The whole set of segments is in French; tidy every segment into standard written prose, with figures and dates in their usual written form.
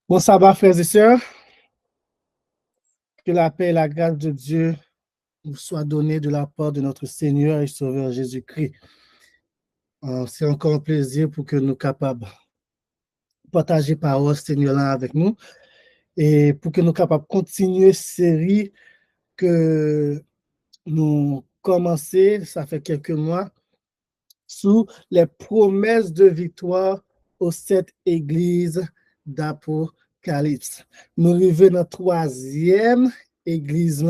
Bon sabbat, frères et sœurs, que la paix et la grâce de Dieu vous soient données de la part de notre Seigneur et Sauveur Jésus-Christ. C'est encore un plaisir pour que nous capables de partager parole Seigneur là avec nous et pour que nous capables de continuer cette série que nous commençons, ça fait quelques mois, sous les promesses de victoire aux 7 églises d'Apocalypse. Nous arrivons dans la troisième église,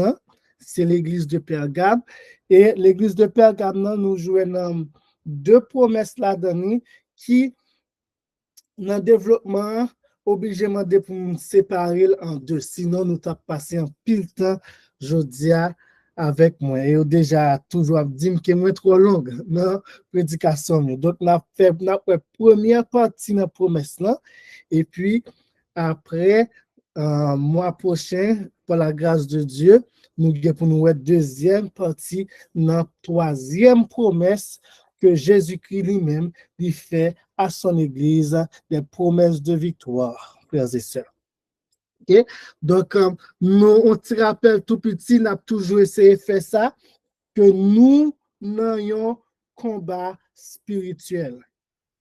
c'est l'église de Pergame. Et l'église de Pergame, nous jouons deux promesses là-dedans qui, dans le développement, obligément de nous séparer en deux. Sinon, nous avons passé un pile temps, je dis, avec moi. Et déjà, toujours dit que moi trop longue dans la prédication. Donc, on a fait la première partie de la promesse là. Et puis, après, mois prochain, par la grâce de Dieu, nous allons pour nous être deuxième partie dans la troisième promesse que Jésus-Christ lui-même lui fait à son Église, des promesses de victoire, frères et sœurs. Okay? Donc, nous, on te rappelle tout petit, on a toujours essayé de faire ça, que nous n'ayons combat spirituel.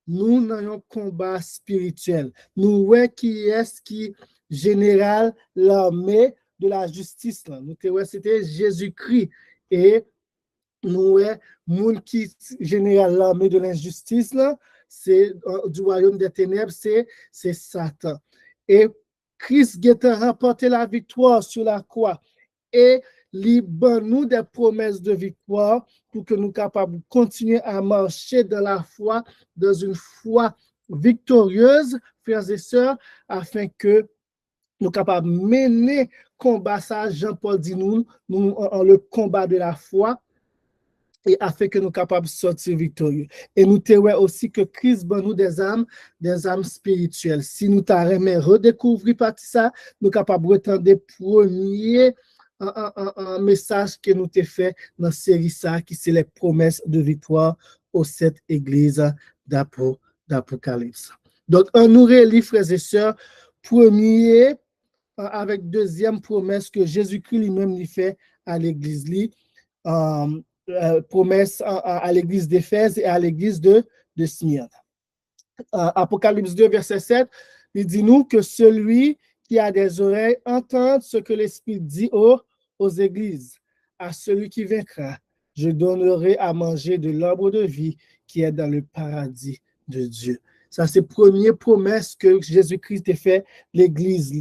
Nous n'ayons combat spirituel. Nous, ouais, qui est-ce qui général l'armée de la justice là. Nous, ouais, c'était Jésus-Christ. Et nous, monde qui général l'armée de l'injustice, là, c'est du royaume des ténèbres, c'est Satan. Et Christ a remporté la victoire sur la croix. Et libère-nous des promesses de victoire pour que nous soyons capables de continuer à marcher dans la foi, dans une foi victorieuse, frères et sœurs, afin que nous soyons capables de mener combat, ça, Jean-Paul dit nous, le combat de la foi, et afin que nous soyons capables de sortir victorieux. Et nous témoignons aussi que Christ donne nous des âmes spirituelles. Si nous t'arrêtons redécouvrir par ça, nous sommes capables de retendre des premiers un message que nous t'ai fait dans la série ça, qui c'est les promesses de victoire aux 7 églises d'Apocalypse. Donc, on nous relit, frères et sœurs, premier avec deuxième promesse que Jésus-Christ lui-même lui fait à l'église. Promesse à l'église d'Éphèse et à l'église de Smyrne. Apocalypse 2, verset 7, il dit nous que celui qui a des oreilles entende ce que l'Esprit dit aux églises. À celui qui vaincra, je donnerai à manger de l'arbre de vie qui est dans le paradis de Dieu. Ça, c'est la première promesse que Jésus-Christ a fait l'église.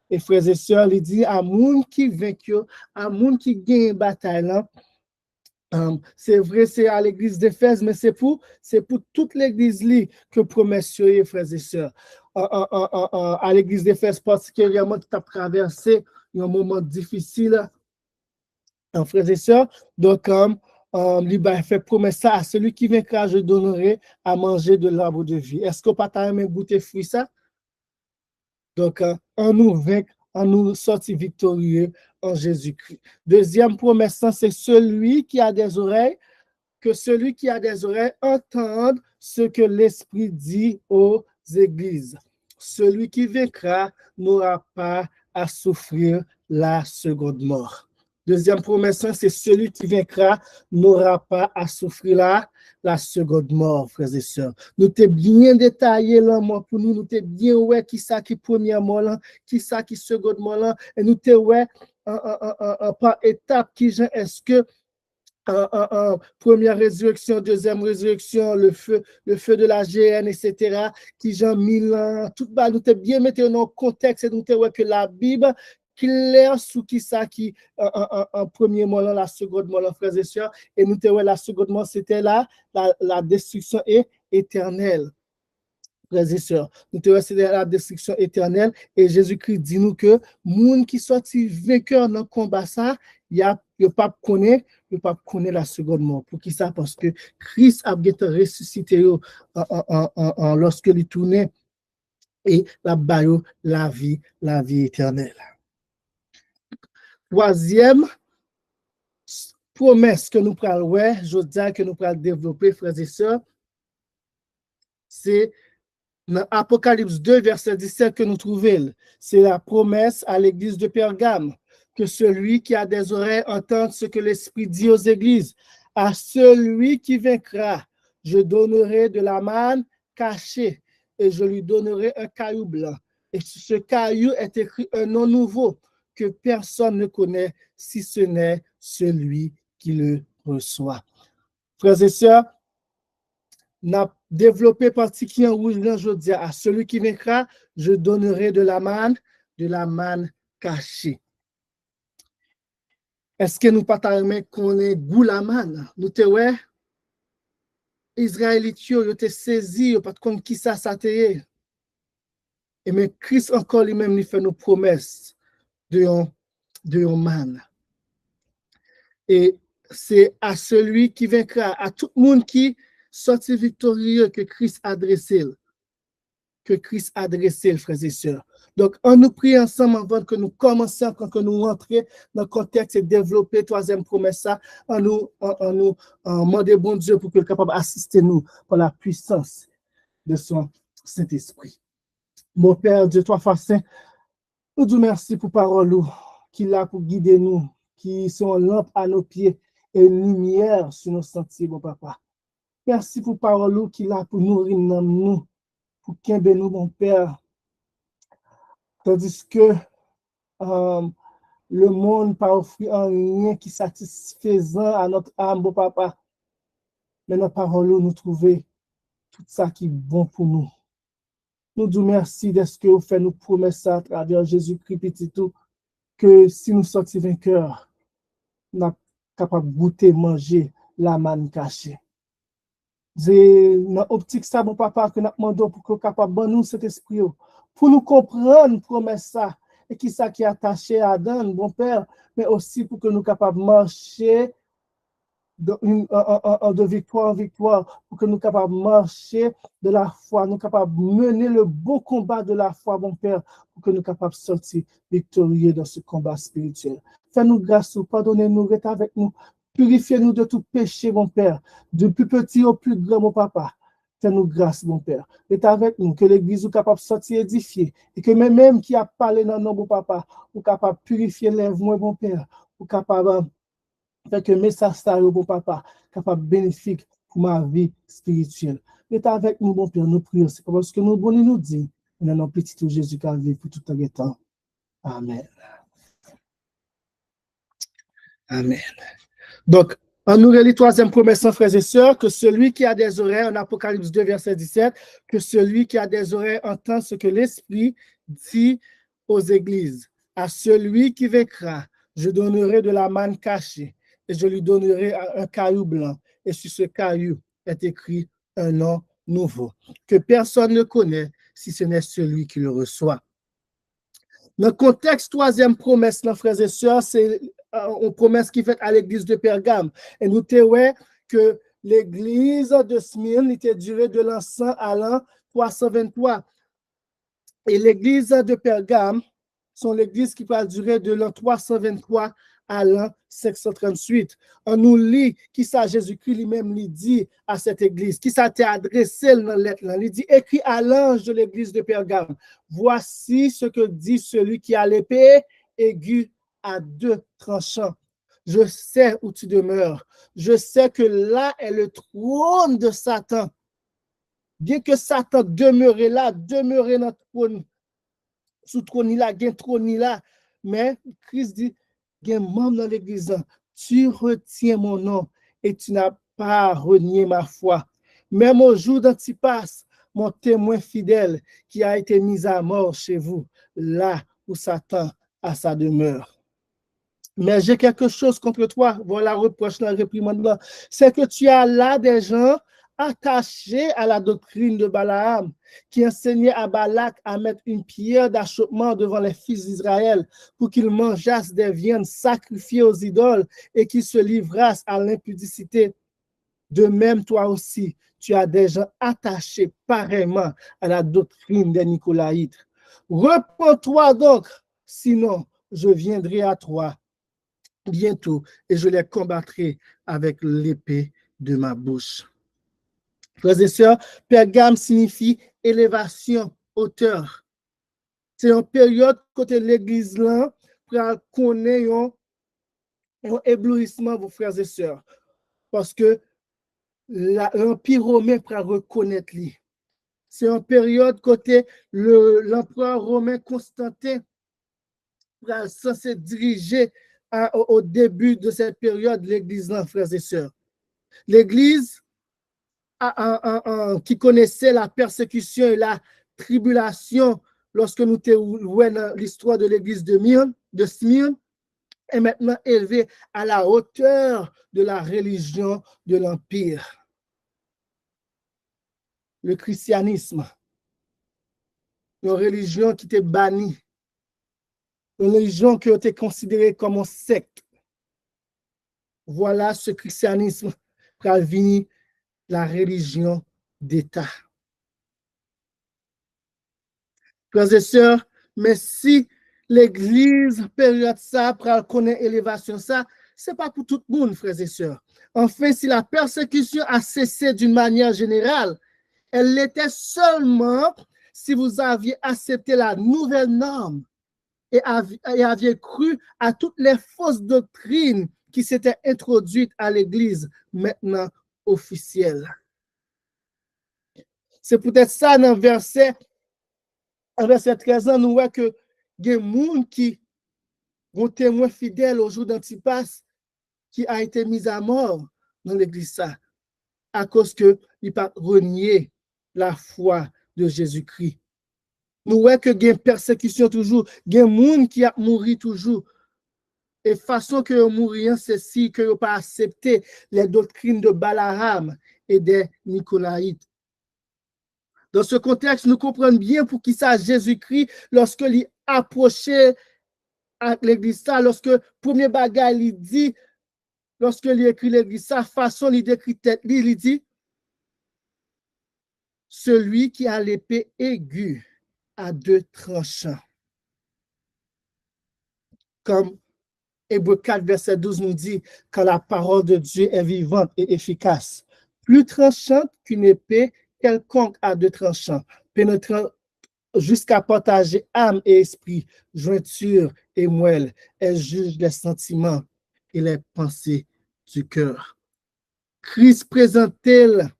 Et frères et sœurs, il dit à moun qui vaincu, à moun qui gagne bataille là, c'est vrai, c'est à l'église d'Éphèse, mais c'est pour toute l'église que promesse sur frères et sœurs. À l'église d'Éphèse, particulièrement, qui a traversé un moment difficile, frères et sœurs. Donc, il fait promesse à celui qui vaincra, je donnerai à manger de l'arbre de vie. Est-ce que pas t'as même goûté fruit ça? Donc, on nous vaincre, on nous sortit victorieux en Jésus-Christ. Deuxième promesse, c'est celui qui a des oreilles, que celui qui a des oreilles entende ce que l'Esprit dit aux églises. Celui qui vaincra n'aura pas à souffrir la seconde mort. Deuxième promesse, c'est celui qui vaincra n'aura pas à souffrir la seconde mort, frères et sœurs. Nous t'es bien détaillé là, moi, pour nous t'es bien ouais qui ça qui première mort là, qui ça qui seconde mort là, et nous t'es ouais par étape qui est-ce que première résurrection, deuxième résurrection, le feu de la GN, etc., qui Jean 1000 ans, tout bas, nous t'es bien mis dans le contexte et nous t'es ouais que la Bible, clair sous qui ça qui en premier mot la seconde mot frères et sœurs, et nous t'es ouais la seconde mot c'était la destruction éternelle. Frères et sœurs, nous te c'est la destruction éternelle et Jésus-Christ dit nous que monde qui sorti vainqueur dans le combat ça, il a pas connaît la seconde mort. Pour qui ça? Parce que Christ a été ressuscité lorsque il tournait et la vie éternelle. Troisième promesse que nous prenons, je dis que nous prenons développer, frères et sœurs, c'est Dans Apocalypse 2, verset 17 que nous trouvons, c'est la promesse à l'église de Pergame, que celui qui a des oreilles entende ce que l'Esprit dit aux églises. À celui qui vaincra, je donnerai de la manne cachée et je lui donnerai un caillou blanc. Et sur ce caillou est écrit un nom nouveau que personne ne connaît si ce n'est celui qui le reçoit. Frères et sœurs, n'a développé particulièrement aujourd'hui à celui qui vaincra, je donnerai de la manne cachée. Est-ce que nous partageons qu'on est goût la manne? Nous te ouais, Israélites, ils étaient saisis, ils pas de compte qui ça t'est. Et mais Christ encore lui-même, il fait nos promesses de un manne. Et c'est à celui qui vaincra, à tout le monde qui sortit victorieux que Christ adressé. Frères et sœurs. Donc, on nous prie ensemble avant que nous commencions, quand nous rentrions dans le contexte et développer troisième promesse, on nous demande bon Dieu pour qu'il soit capable d'assister nous par la puissance de son Saint-Esprit. Mon Père, Dieu, toi, saint, nous te merci pour parole qui est là pour guider nous, qui sont lampe à nos pieds et une lumière sur nos sentiers, mon papa. Merci pour parole qui est là pour nourrir nous, pour qu'un nous, mon Père. Tandis que le monde n'a pas offert un rien qui satisfaisant à notre âme, mon papa. Mais notre parole, nous trouvons tout ça qui est bon pour nous. Nous disons merci de ce que vous faites nous promesses à travers Jésus-Christ, petit tout, que si nous sommes vainqueurs, nous sommes capables de goûter, manger la manne cachée. C'est dans l'optique ça, mon papa, que nous demandons pour que nous soyons capables de nous cet esprit, pour nous comprendre promesse ça, et qui ça qui est attaché à Adam, mon Père, mais aussi pour que nous soyons capables de marcher de victoire en victoire, pour que nous soyons capables de marcher de la foi, nous sommes capables de mener le beau combat de la foi, mon Père, pour que nous soyons capables de sortir victorieux dans ce combat spirituel. Fais-nous grâce, pardonnez-nous, restez avec nous, purifiez-nous de tout péché, mon Père, du plus petit au plus grand, mon papa. Fais-nous grâce, mon Père. Restez avec nous, que l'Église soit capable de sortir édifiée, et que même qui a parlé dans nos, mon papa, ou capable de purifier les voix, mon Père, ou capable fait que message ça, bon papa, capable bénéfique pour ma vie spirituelle. Restez avec nous, mon Père, nous prions. C'est parce que nous voulons nous dire, nous avons petit tout Jésus qui a vécu pour tout le temps. Amen. Amen. Donc, on nous relit troisième promesse, frères et sœurs, que celui qui a des oreilles, en Apocalypse 2, verset 17, que celui qui a des oreilles entend ce que l'Esprit dit aux églises. À celui qui vaincra, je donnerai de la manne cachée et je lui donnerai un caillou blanc. Et sur ce caillou est écrit un nom nouveau, que personne ne connaît si ce n'est celui qui le reçoit. Dans le contexte, troisième promesse, frères et sœurs, c'est une promesse qui est faite à l'église de Pergame. Et nous savons que l'église de Smyrne était durée de l'an 100 à l'an 323. Et l'église de Pergame, sont l'église qui va durer de l'an 323 à l'an 538. On nous lit qui ça Jésus-Christ lui-même lui dit à cette église, qui ça t'est adressé dans la lettre. Il dit, écrit à l'ange de l'église de Pergame, voici ce que dit celui qui a l'épée aiguë à deux tranchants. Je sais où tu demeures. Je sais que là est le trône de Satan. Bien que Satan demeure là, demeure dans le trône, sous trône là, il y a trône là, mais Christ dit, il y a un membre dans l'église, tu retiens mon nom et tu n'as pas renié ma foi. Même au jour d'Antipas, mon témoin fidèle qui a été mis à mort chez vous, là où Satan a sa demeure. Mais j'ai quelque chose contre toi, voilà reproche, la réprimande, c'est que tu as là des gens attachés à la doctrine de Balaam, qui enseignait à Balak à mettre une pierre d'achoppement devant les fils d'Israël pour qu'ils mangeassent des viandes sacrifiées aux idoles et qu'ils se livrassent à l'impudicité. De même, toi aussi, tu as des gens attachés pareillement à la doctrine des Nicolaïtes. Repends-toi donc, sinon je viendrai à toi bientôt et je les combattrai avec l'épée de ma bouche. Frères et sœurs, Pergame signifie élévation, hauteur. C'est une période côté l'église là pour connaître un éblouissement, vos frères et sœurs. Parce que l'Empire romain pour reconnaître lui. C'est une période côté l'empereur romain Constantin censé diriger au début de cette période l'église là, frères et sœurs. L'église qui connaissait la persécution et la tribulation lorsque nous voyons dans l'histoire de l'église de Smyrne, est maintenant élevée à la hauteur de la religion de l'Empire. Le christianisme, une religion qui était bannie, une religion qui était considérée comme une secte. Voilà ce christianisme qui a venir la religion d'État. Frères et sœurs, mais si l'Église, période ça, pour connaître l'élévation ça, ce n'est pas pour tout le monde, frères et sœurs. Enfin, si la persécution a cessé d'une manière générale, elle l'était seulement si vous aviez accepté la nouvelle norme et aviez cru à toutes les fausses doctrines qui s'étaient introduites à l'Église, maintenant officielle. C'est peut-être ça dans le verset 13 ans, nous voyons que il y a des gens qui ont témoin fidèle au jour d'Antipas qui a été mis à mort dans l'église à cause qu'il n'a pas renié la foi de Jésus-Christ. Nous voyons que il y a une persécution toujours, il y a des gens qui a mouru toujours. Et façon que vous mourrez, c'est si que vous n'avez pas accepté les doctrines de Balaam et des Nicolaïtes. Dans ce contexte, nous comprenons bien pour qui ça Jésus-Christ, lorsque il approchait à l'église, lorsque premier bagage, il dit, lorsque il écrit l'église, façon il décrit tête, il dit, celui qui a l'épée aiguë à deux tranchants. Comme Hébreux 4, verset 12 nous dit, quand la parole de Dieu est vivante et efficace, plus tranchante qu'une épée quelconque à deux tranchants, pénétrant jusqu'à partager âme et esprit, jointure et moelle. Elle juge les sentiments et les pensées du cœur. Christ présente-t-il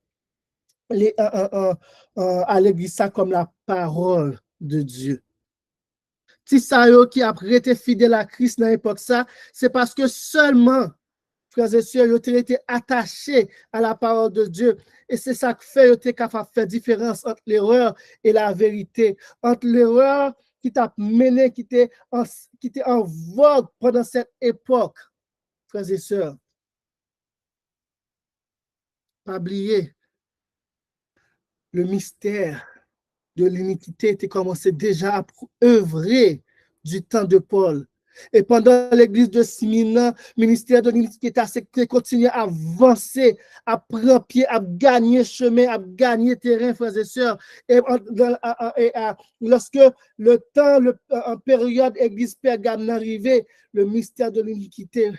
à l'église ça comme la parole de Dieu? Si ça qui a été fidèle à Christ dans l'époque ça, c'est parce que seulement, frères et sœurs, ils ont été attachés à la parole de Dieu. Et c'est ça qui fait qu'ils sont capables de faire différence entre l'erreur et la vérité. Entre l'erreur qui t'a mené, qui était en vogue pendant cette époque, frères et sœurs. Pas oublier, le mystère de l'iniquité était commencé déjà à œuvrer du temps de Paul. Et pendant l'église de Smyrne, le ministère de l'iniquité a continué à avancer, à prendre pied, à gagner chemin, à gagner terrain, frères et sœurs. Et lorsque le temps, en période église Pergame arrivait, le mystère de l'iniquité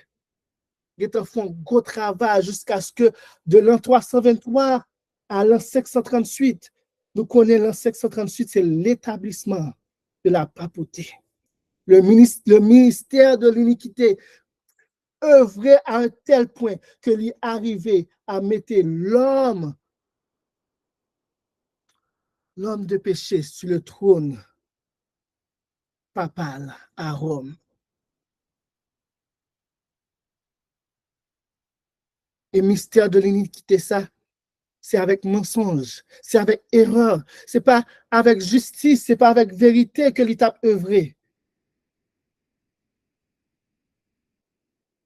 a fait un gros travail jusqu'à ce que de l'an 323 à l'an 538, nous connaissons l'an 538, c'est l'établissement de la papauté. Le ministère de l'iniquité œuvrait à un tel point que lui arrivait à mettre l'homme de péché sur le trône papal à Rome. Et mystère de l'iniquité, ça, c'est avec mensonge, c'est avec erreur, c'est pas avec justice, c'est pas avec vérité que l'État œuvré.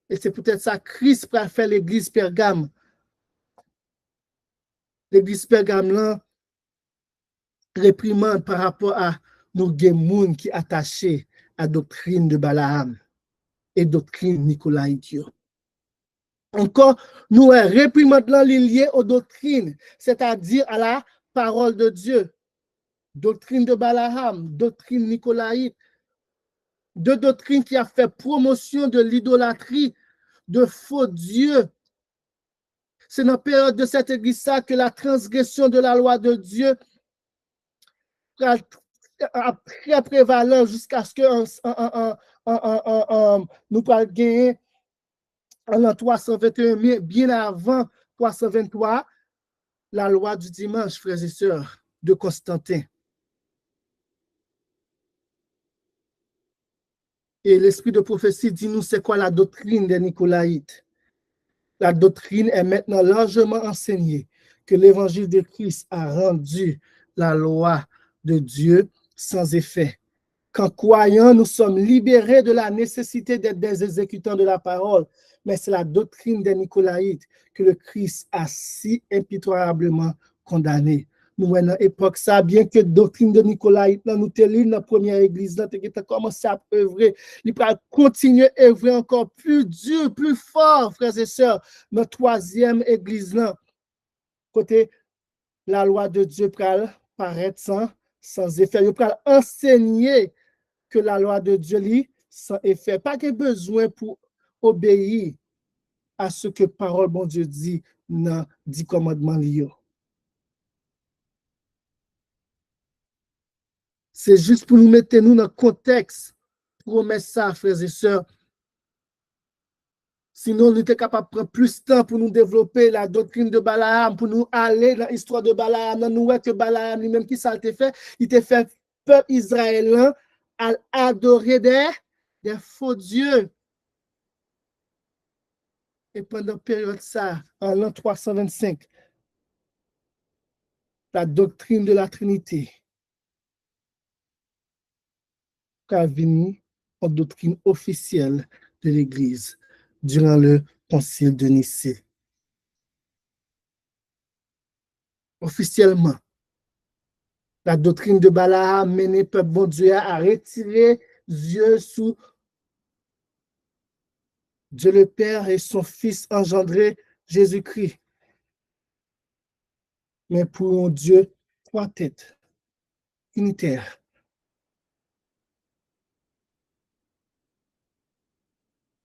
Et c'est peut-être ça Christ pour faire l'église Pergame. L'église Pergame là réprimande par rapport à nos gens qui attachés à la doctrine de Balaam et doctrine nicolaïque. Encore, nous réprimande là lié aux doctrines, c'est-à-dire à la parole de Dieu. Doctrine de Balaam, doctrine nicolaïque, deux doctrines qui a fait promotion de l'idolâtrie, de faux dieux. C'est dans la période de cette église que la transgression de la loi de Dieu très prévalent jusqu'à ce que nous parlions gagner en l'an 321, bien avant 323, la loi du dimanche, frères et sœurs, de Constantin. Et l'esprit de prophétie dit nous c'est quoi la doctrine des Nicolaïtes. La doctrine est maintenant largement enseignée que l'évangile de Christ a rendu la loi de Dieu sans effet. Qu'en croyant, nous sommes libérés de la nécessité d'être des exécutants de la parole. Mais c'est la doctrine des Nicolaïtes que le Christ a si impitoyablement condamnée. Nous, à l'époque, ça, bien que la doctrine de Nicolaïte, nous te lit dans la première église, nous avons commencé à œuvrer. Il va continuer à œuvrer encore plus dur, plus fort, frères et sœurs, notre troisième église, là, côté la loi de Dieu pour paraître sans effet. Il va enseigner que la loi de Dieu lit sans effet. Pas de besoin pour obéir à ce que parole bon Dieu dit dans 10 commandements liés. C'est juste pour nous mettre nous dans le contexte pour remettre ça, frères et sœurs. Sinon, nous sommes capables de prendre plus de temps pour nous développer la doctrine de Balaam, pour nous aller dans l'histoire de Balaam. Nous voyons que Balaam, lui-même, qui ça t'a fait? Il t'a fait peuple israélien à adorer des faux dieux. Et pendant la période ça, en l'an 325, la doctrine de la Trinité a venu en doctrine officielle de l'Église durant le concile de Nicée. Officiellement, la doctrine de Balaam menait le peuple bon Dieu à retirer Dieu sous Dieu le Père et son Fils engendré Jésus-Christ. Mais pour un Dieu, 3 têtes, unitaire.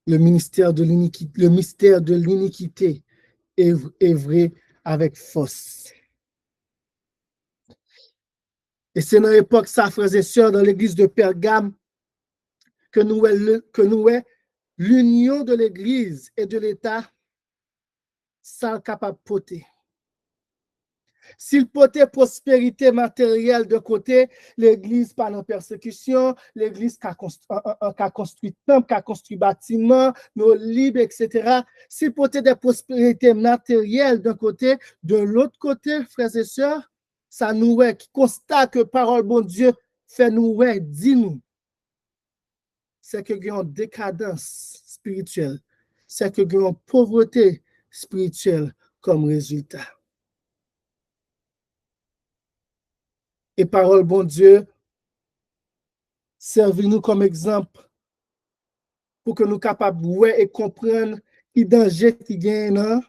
Le mystère de l'iniquité est vrai avec force. Et c'est dans l'époque, ça, frères et sœurs, dans l'église de Pergame, que nous est l'union de l'église et de l'État, ça capable de porter. S'il portait prospérité matérielle de côté, l'église pas en persécution, l'église qui a construit temple, qui a construit bâtiment, nos libres, etc. S'il portait des prospérités matérielles d'un côté, de l'autre côté, frères et sœurs, ça nous est qui constate que parole bon Dieu fait nous est, dit-nous. C'est que nous avons une décadence spirituelle, c'est que nous avons une pauvreté spirituelle comme résultat. Et parole bon Dieu, servez-nous comme exemple pour que nous soyons capables de voir et comprendre les dangers qui gagnent dans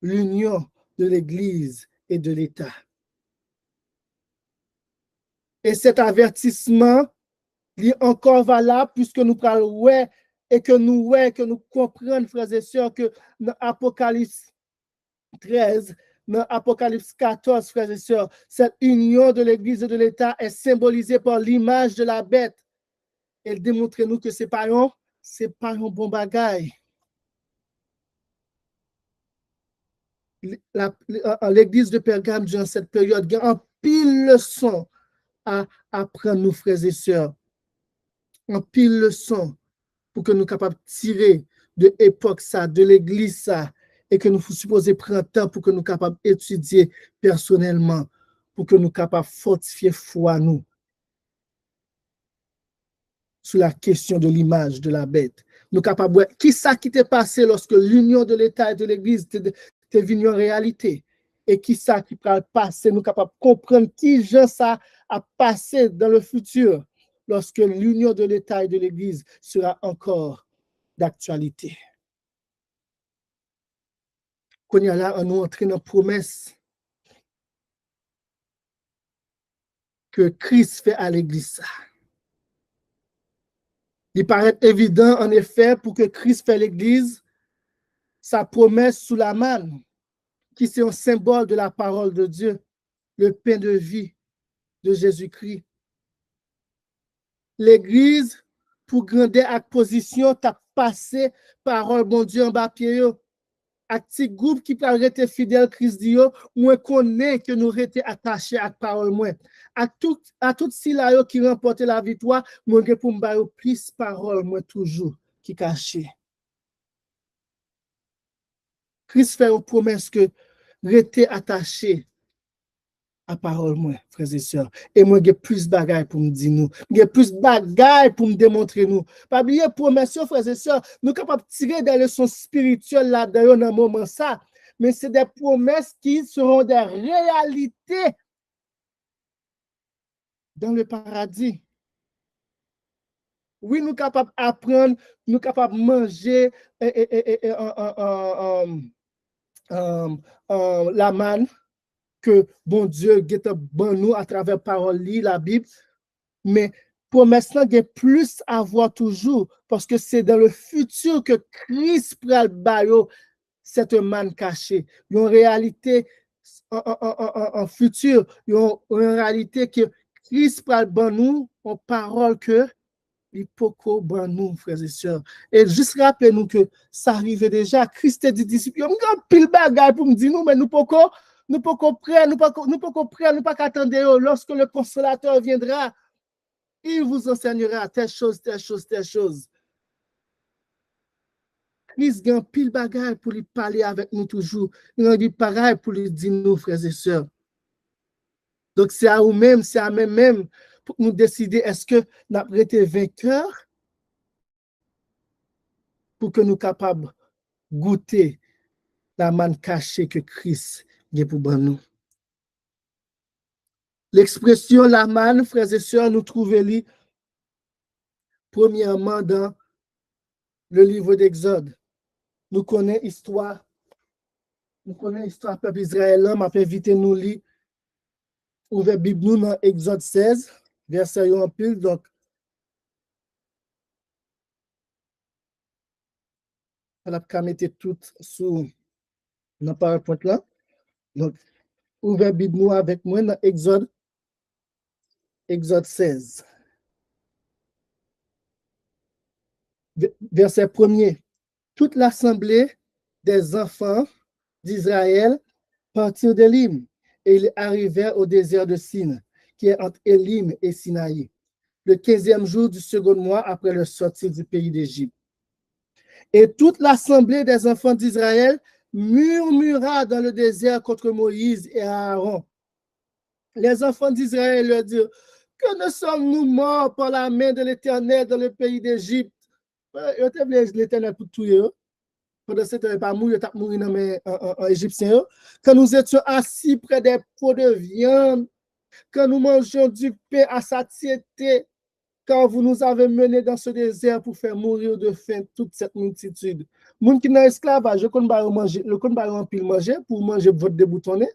l'union de l'Église et de l'État. Et cet avertissement est encore valable puisque nous parlons et que nous comprenons, frères et sœurs, que dans Apocalypse 13, dans Apocalypse 14, frères et sœurs, cette union de l'Église et de l'État est symbolisée par l'image de la bête. Elle démontre nous que ce n'est pas un bon bagage. L'Église de Pergame, durant cette période, il y a un pile leçon à apprendre, nous, frères et sœurs. Un pile leçon pour que nous soyons capables de tirer de l'époque ça, de l'Église ça, et que nous supposons prendre temps pour que nous soyons capables d'étudier personnellement, pour que nous soyons capables de fortifier foi nous sur la question de l'image de la bête. Nous sommes capables de voir qui ça qui t'est passé lorsque l'union de l'État et de l'Église t'est venue en réalité, et qui ça qui va passer. Nous sommes capables de comprendre qui genre ça a passé dans le futur lorsque l'union de l'État et de l'Église sera encore d'actualité. Quand il y a là, on nous entraîne dans la promesse que Christ fait à l'Église. Il paraît évident, en effet, pour que Christ fait l'Église, sa promesse sous la manne, qui c'est un symbole de la parole de Dieu, le pain de vie, de Jésus-Christ. L'Église, pour grandir à position, t'a passé parole bon Dieu en bas pied. À petit groupe qui peut rester fidèle Christ Dio, moins connaît que nous rester attachés à parole moins. À tout si là qui remporte la victoire, moi pour me plus parole moi toujours qui caché. Christ fait une promesse que rester attaché à parole moi, frères et sœurs. Et moi j'ai plus bagaille pour me dire nous, j'ai plus bagaille pour me démontrer nous. Pas oublier promesse frères et sœurs, nous capables de tirer des leçons spirituelles là-dedans dans un moment ça, mais c'est des promesses qui seront des réalités dans le paradis. Oui, nous sommes capables d'apprendre, nous sommes capables de manger la manne que bon Dieu guette bon nous à travers parole, la Bible, mais promesse là il plus à voir toujours parce que c'est dans le futur que Christ pral bayo cette manne cachée. Une réalité en futur, une réalité que Christ pral ban nous en parole que l'hypoco ban nous, frères et sœurs. Et juste rappelez-nous que ça arrivait déjà. Christ a dit disciples, il y a pile bagaille pour me dire nous, mais nous pas prêts, nous pas prêts, nous pas attendre lorsque le consolateur viendra. Il vous enseignera telle chose, telle chose, telle chose. Christ a pile bagaille pour lui parler avec nous toujours. Il a dit pareil pour lui dire nous, frères et sœurs. Donc c'est à nous-mêmes, c'est à nous-mêmes pour nous décider est-ce que nous avons été vainqueurs pour que nous soyons capables de goûter la manne cachée que Christ a pour nous. L'expression la manne, frères et sœurs, nous trouvons premièrement dans le livre d'Exode. Nous connaissons l'histoire. Nous connaissons l'histoire du peuple israélien. Je vais inviter nous lire. Ouvrez la Bible nous dans Exode 16, verset 1 en pile. Donc, on va mettre tout sous le PowerPoint là. Donc, ouvrez la Bible nous avec moi dans Exode 16. Verset 1er. Toute l'assemblée des enfants d'Israël partirent d'Élim et ils arrivèrent au désert de Sin, qui est entre Élim et Sinaï, le 15e jour du second mois après le sortie du pays d'Égypte. Et toute l'assemblée des enfants d'Israël murmura dans le désert contre Moïse et Aaron. Les enfants d'Israël leur dirent, que ne sommes-nous morts par la main de l'Éternel dans le pays d'Égypte? L'Éternel pour tout. Pendant ce temps, pas mourir, il mourir dans les Égyptiens. Quand nous étions assis près des pots de viande, quand nous mangeons du pain à satiété, quand vous nous avez menés dans ce désert pour faire mourir de faim toute cette multitude. Moun qui n'a esclavage, je connais pas manger, le connais pas remplir manger pour manger votre déboutonné,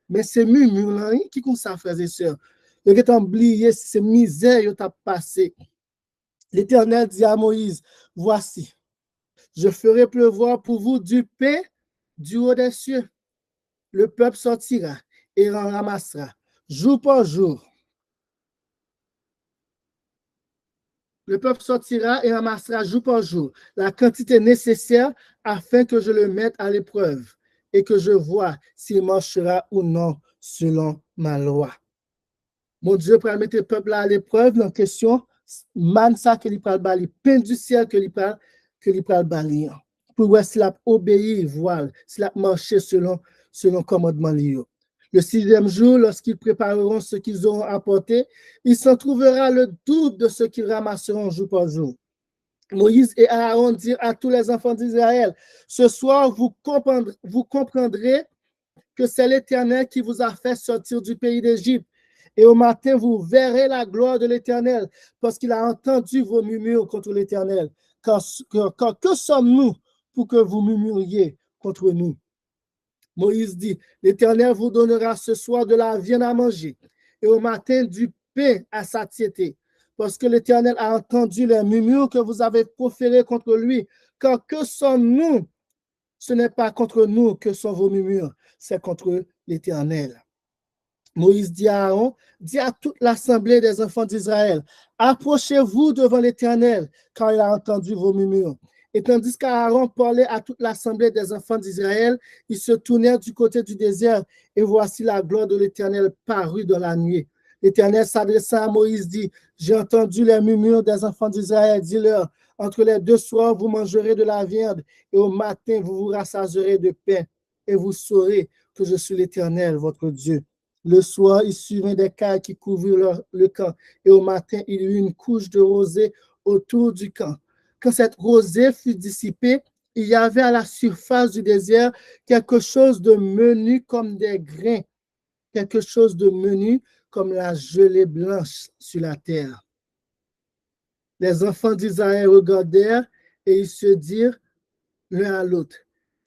mais c'est murmure là qui comme ça frères et sœurs. Vous avez oublié ces misères vous t'a passé. L'Éternel dit à Moïse, voici, je ferai pleuvoir pour vous du pain du haut des cieux. Le peuple sortira et en ramassera jour par jour. Le peuple sortira et ramassera jour par jour la quantité nécessaire afin que je le mette à l'épreuve et que je vois s'il marchera ou non selon ma loi. Mon Dieu, pour mettre le peuple à l'épreuve, dans la question, man ça que il parle bali, pain du ciel que il parle bali. Pour voir s'il a obéi, voir s'il a marché selon commandement lié. Le 6e jour, lorsqu'ils prépareront ce qu'ils auront apporté, il s'en trouvera le double de ce qu'ils ramasseront jour par jour. Moïse et Aaron dirent à tous les enfants d'Israël, ce soir, vous comprendrez que c'est l'Éternel qui vous a fait sortir du pays d'Égypte. Et au matin, vous verrez la gloire de l'Éternel, parce qu'il a entendu vos murmures contre l'Éternel. Que sommes-nous pour que vous murmuriez contre nous? Moïse dit, l'Éternel vous donnera ce soir de la viande à manger, et au matin du pain à satiété, parce que l'Éternel a entendu les murmures que vous avez proférés contre lui. Car que sommes-nous? Ce n'est pas contre nous que sont vos murmures, c'est contre l'Éternel. Moïse dit à Aaron, dit à toute l'assemblée des enfants d'Israël, approchez-vous devant l'Éternel, car il a entendu vos murmures. Et tandis qu'Aaron parlait à toute l'assemblée des enfants d'Israël, ils se tournèrent du côté du désert, et voici la gloire de l'Éternel parut dans la nuit. L'Éternel s'adressa à Moïse, dit, j'ai entendu les murmures des enfants d'Israël, dis-leur, entre les deux soirs, vous mangerez de la viande, et au matin, vous vous rassasierez de pain, et vous saurez que je suis l'Éternel, votre Dieu. Le soir, il suivit des cailles qui couvrirent le camp, et au matin, il y eut une couche de rosée autour du camp. Quand cette rosée fut dissipée, il y avait à la surface du désert quelque chose de menu comme des grains, quelque chose de menu comme la gelée blanche sur la terre. Les enfants d'Israël regardèrent et ils se dirent l'un à l'autre,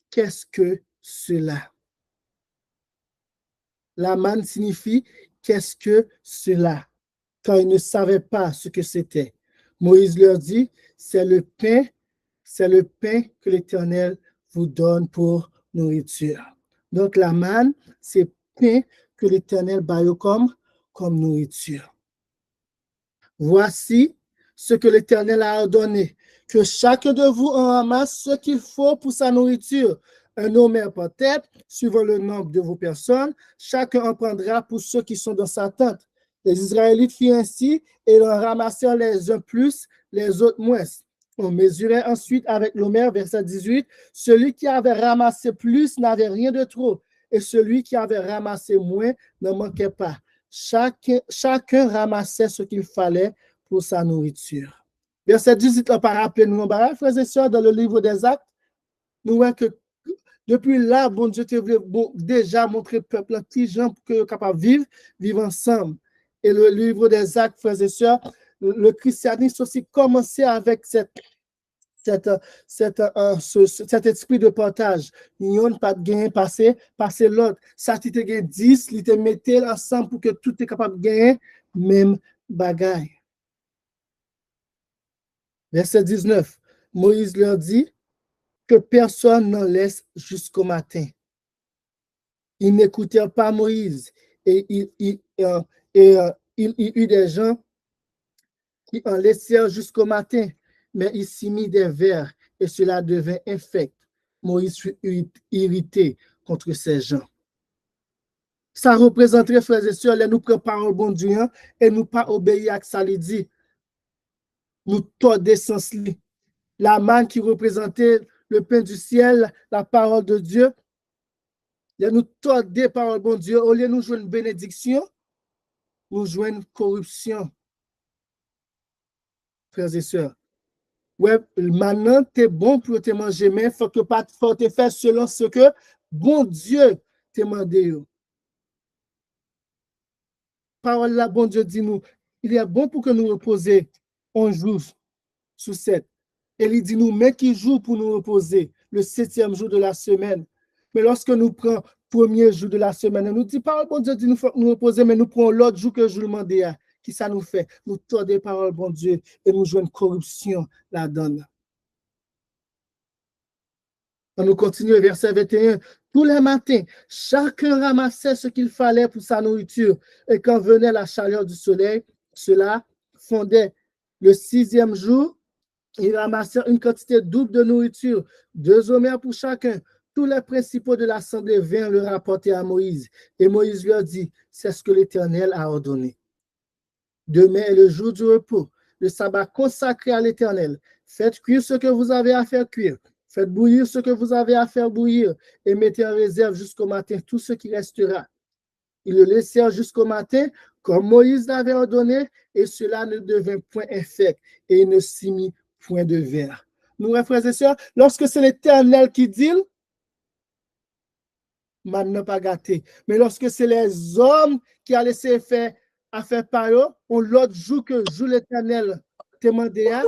qu'est-ce que cela? La manne signifie qu'est-ce que cela? Car ils ne savaient pas ce que c'était. Moïse leur dit, c'est le pain que l'Éternel vous donne pour nourriture. Donc la manne, c'est pain que l'Éternel baille comme nourriture. Voici ce que l'Éternel a ordonné, que chacun de vous en ramasse ce qu'il faut pour sa nourriture. Un homère par tête, suivant le nombre de vos personnes, chacun en prendra pour ceux qui sont dans sa tente. Les Israélites firent ainsi et en ramassèrent les uns plus, les autres moins. On mesurait ensuite avec l'homère, verset 18, celui qui avait ramassé plus n'avait rien de trop, et celui qui avait ramassé moins ne manquait pas. Chacun ramassait ce qu'il fallait pour sa nourriture. Verset 18, là, par rappel, nous, frères et sœurs, dans le livre des Actes, nous voyons que depuis là, bon Dieu te voulait déjà montrer peuple qui gens pour que capable vivre ensemble. Et le livre des Actes, frères et sœurs, le christianisme aussi commençait avec cet esprit de partage. Yon pas de gain passer l'autre. Ça, tu te gain 10, il te mettait ensemble pour que tout est capable de gagner même bagaille. Verset 19. Moïse leur dit que personne n'en laisse jusqu'au matin. Ils n'écoutèrent pas Moïse et il y eut des gens qui en laissèrent jusqu'au matin, mais il s'y mit des vers et cela devint infect. Moïse fut irrité contre ces gens. Ça représenterait, frères et sœurs, les nous préparons au bon Dieu et nous pas obéir à ce ça lui dit. Nous tordons sens li. La manne qui représentait le pain du ciel, la parole de Dieu, nous tordons par le bon Dieu. Au lieu de nous jouer une bénédiction, nous jouons une corruption, frères et sœurs. Ouais, maintenant, t'es bon pour te manger, mais il faut que pas te faire selon ce que bon Dieu t'a demandé. Parole là, bon Dieu dit nous, il est bon pour que nous reposer 11 jours sur 7. Et il dit nous, mais qui jour pour nous reposer, le 7e jour de la semaine. Mais lorsque nous prenons le premier jour de la semaine, nous dit, parole, bon Dieu dit nous, faut nous reposer, mais nous prenons l'autre jour que je le demandais. Qui ça nous fait? Nous tordons parole, bon Dieu, et nous jouons une corruption là-dedans. On nous continue, verset 21. Tous les matins, chacun ramassait ce qu'il fallait pour sa nourriture. Et quand venait la chaleur du soleil, cela fondait. Le 6e jour, ils ramassèrent une quantité double de nourriture, 2 homères pour chacun. Tous les principaux de l'assemblée vinrent le rapporter à Moïse. Et Moïse leur dit, c'est ce que l'Éternel a ordonné. Demain est le jour du repos, le sabbat consacré à l'Éternel. Faites cuire ce que vous avez à faire cuire. Faites bouillir ce que vous avez à faire bouillir et mettez en réserve jusqu'au matin tout ce qui restera. Ils le laissèrent jusqu'au matin, comme Moïse l'avait ordonné, et cela ne devint point infect, et il ne s'y mit point de verre. Nous, frères et sœurs, lorsque c'est l'Éternel qui dit, maintenant pas gâté. Mais lorsque c'est les hommes qui ont laissé faire affaire par eux, on l'autre jour que joue l'Éternel demandé à,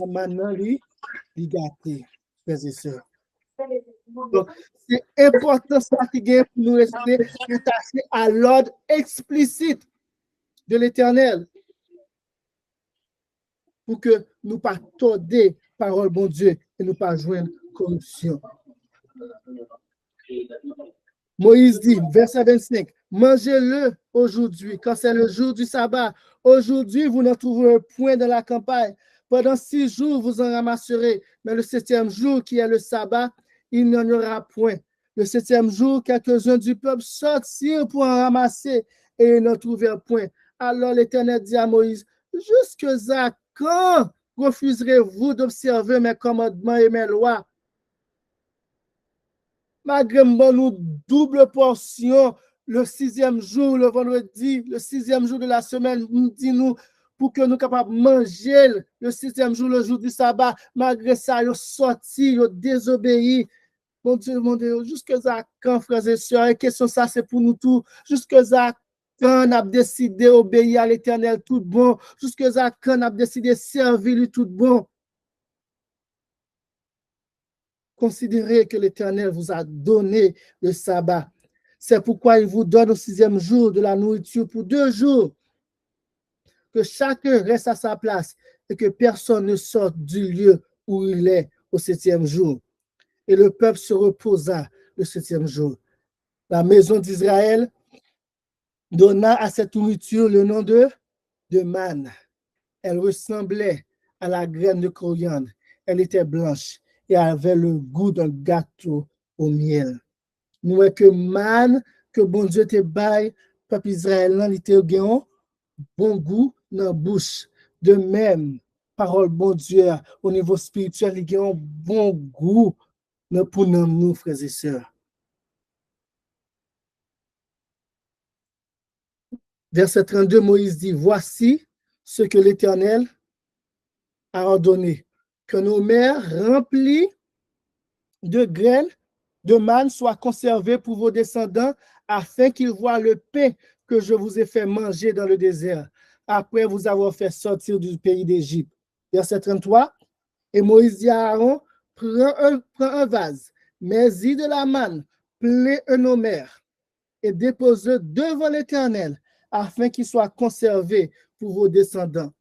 maintenant lui gâté, frères et sœurs. Donc, c'est important ça qui est pour nous rester attachés à l'ordre explicite de l'Éternel pour que nous ne pas torder parole bon Dieu et nous pas joindre corruption. Moïse dit, verset 25, mangez-le aujourd'hui, quand c'est le jour du sabbat. Aujourd'hui, vous n'en trouverez point dans la campagne. Pendant 6 jours, vous en ramasserez. Mais le 7e jour, qui est le sabbat, il n'y en aura point. Le 7e jour, quelques-uns du peuple sortirent pour en ramasser et ils n'en trouvèrent point. Alors l'Éternel dit à Moïse, jusque à quand refuserez-vous d'observer mes commandements et mes lois? Malgré nous double portion le 6e jour, le vendredi, le 6e jour de la semaine, nous dit-nous pour que nous soyons capables de manger le 6e jour, le jour du sabbat. Malgré ça, ils ont sorti, ils ont désobéi. Mon Dieu, jusque à quand, frères et sœurs, et question ça, c'est pour nous tous. Jusque à quand on a décidé d'obéir à l'Éternel tout bon. Jusque à quand on a décidé de servir lui tout bon. Considérez que l'Éternel vous a donné le sabbat. C'est pourquoi il vous donne au 6e jour de la nourriture pour 2 jours. Que chacun reste à sa place et que personne ne sorte du lieu où il est au 7e jour. Et le peuple se reposa le 7e jour. La maison d'Israël donna à cette nourriture le nom de manne. Elle ressemblait à la graine de coriandre. Elle était blanche et avait le goût d'un gâteau au miel. Nous voyons que manne, que bon Dieu te baille, peuple Israël, il était bon goût dans la bouche. De même, parole bon Dieu, au niveau spirituel, il y a un bon goût pour nous, frères et sœurs. Verset 32, Moïse dit, voici ce que l'Éternel a ordonné, que nos mers remplies de graines de manne soient conservées pour vos descendants, afin qu'ils voient le pain que je vous ai fait manger dans le désert, après vous avoir fait sortir du pays d'Égypte. Verset 33, et Moïse dit à Aaron, prends un vase, mets-y de la manne, plein un homère, et dépose-le devant l'Éternel, afin qu'il soit conservé pour vos descendants.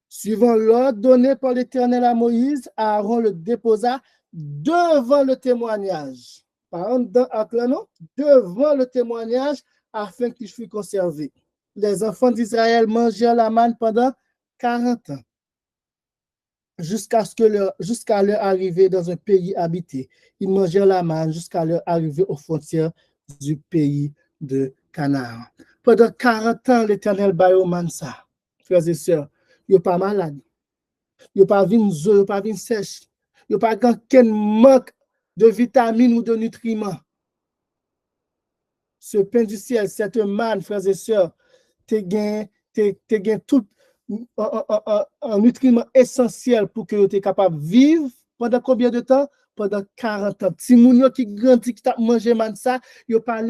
Suivant l'ordre donné par l'Éternel à Moïse, Aaron le déposa devant le témoignage. Devant le témoignage, afin qu'il fût conservé. Les enfants d'Israël mangèrent la manne pendant 40 ans, jusqu'à leur arrivée dans un pays habité. Ils mangèrent la manne jusqu'à leur arrivée aux frontières du pays de Canaan. Pendant 40 ans, l'Éternel baille au manne ça, frères et sœurs. Ils sont pas malades. Ils pas vin pas vin sèche. Ils pas aucun manque de vitamines ou de nutriments. Ce pain du ciel, cette manne, frères et sœurs, tu gain tout un nutriment essentiel pour que tu es capable de vivre pendant combien de temps? Pendant 40 ans. Si moun yo qui grandit, qui t'a mangé man ça, yo pas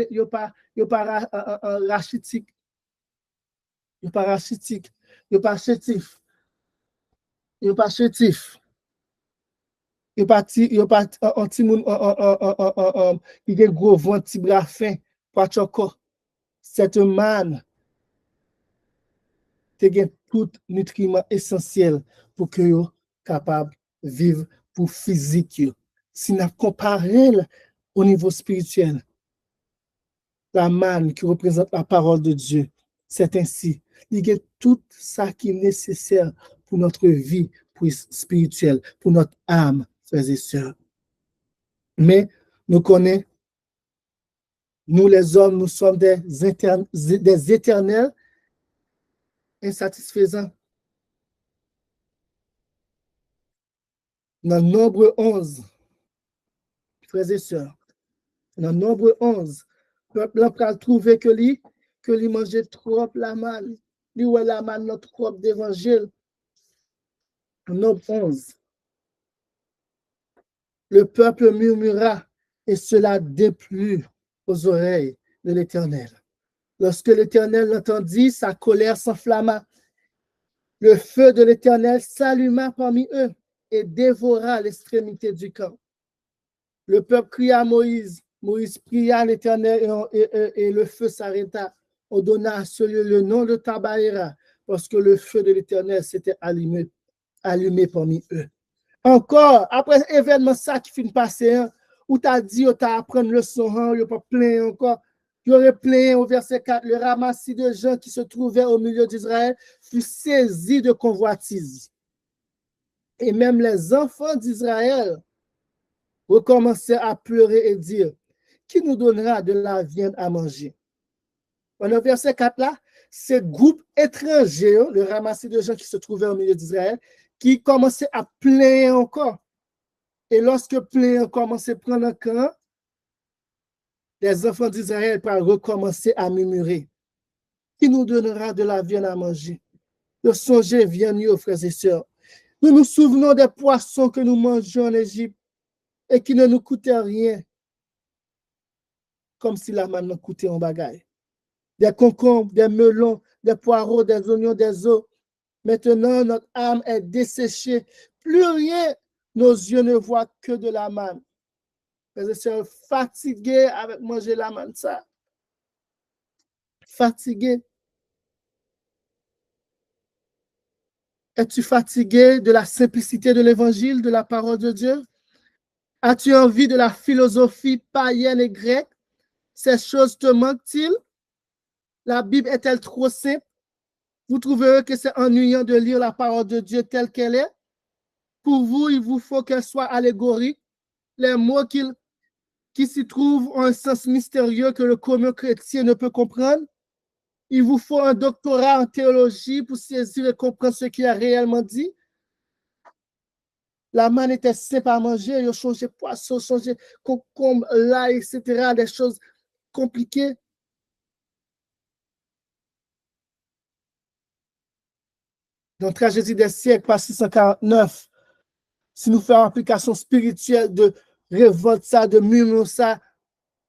rachitique. Yo pas rachitique. Yo pas chétif. Yo pas chétif. Yo pas un petit moun qui a gros ventre, petit bras fin, pas choco. Cette manne te gen tout nutriment essentiel pour que yo capable vivre pour physique. Si nous comparons au niveau spirituel, la manne qui représente la parole de Dieu, c'est ainsi. Il y a tout ça qui est nécessaire pour notre vie spirituelle, pour notre âme, frères et sœurs. Mais nous connaissons, nous les hommes, nous sommes des éternels insatisfaisants. Dans Nombre 11, frères et sœurs, dans Nombre 11, le peuple a trouvé que lui mangeait trop la manne. Lui, ouais, la manne, notre trop d'évangile. Nombre 11. Le peuple murmura et cela déplut aux oreilles de l'Éternel. Lorsque l'Éternel l'entendit, sa colère s'enflamma. Le feu de l'Éternel s'alluma parmi eux et dévora l'extrémité du camp. Le peuple cria à Moïse. Moïse pria à l'Éternel et le feu s'arrêta. On donna à ce lieu le nom de Tabaéra parce que le feu de l'Éternel s'était allumé parmi eux. Encore, après événement ça qui finit passer, ou t'as dit, ou t'as appris le son, il pas plein encore. Il y aurait plein au verset 4, le ramassis de gens qui se trouvaient au milieu d'Israël fut saisi de convoitise. Et même les enfants d'Israël recommençaient à pleurer et dire, qui nous donnera de la viande à manger? Dans le verset 4 là, ce groupe étranger, le ramassis de gens qui se trouvaient au milieu d'Israël, qui commençaient à plaindre encore. Et lorsque plaindre commençait à prendre un camp, les enfants d'Israël par recommencer à murmurer. Qui nous donnera de la viande à manger? Le songer vient, nous, frères et sœurs. Nous nous souvenons des poissons que nous mangeons en Égypte et qui ne nous coûtaient rien, comme si la manne nous coûtait en bagaille. Des concombres, des melons, des poireaux, des oignons, des œufs. Maintenant, notre âme est desséchée. Plus rien, nos yeux ne voient que de la manne. Frères et sœurs, fatigués avec manger la manne, ça. Fatigué. Es-tu fatigué de la simplicité de l'évangile, de la parole de Dieu? As-tu envie de la philosophie païenne et grecque? Ces choses te manquent-ils? La Bible est-elle trop simple? Vous trouverez que c'est ennuyant de lire la parole de Dieu telle qu'elle est? Pour vous, il vous faut qu'elle soit allégorique. Les mots qui s'y trouvent ont un sens mystérieux que le commun chrétien ne peut comprendre. Il vous faut un doctorat en théologie pour saisir et comprendre ce qu'il a réellement dit. La manne était simple à manger, ils changeaient poisson, changeaient concombre, l'ail, etc., des choses compliquées. Dans Tragédie des siècles, page 649, si nous faisons application spirituelle de révolte, ça, de murmure, ça,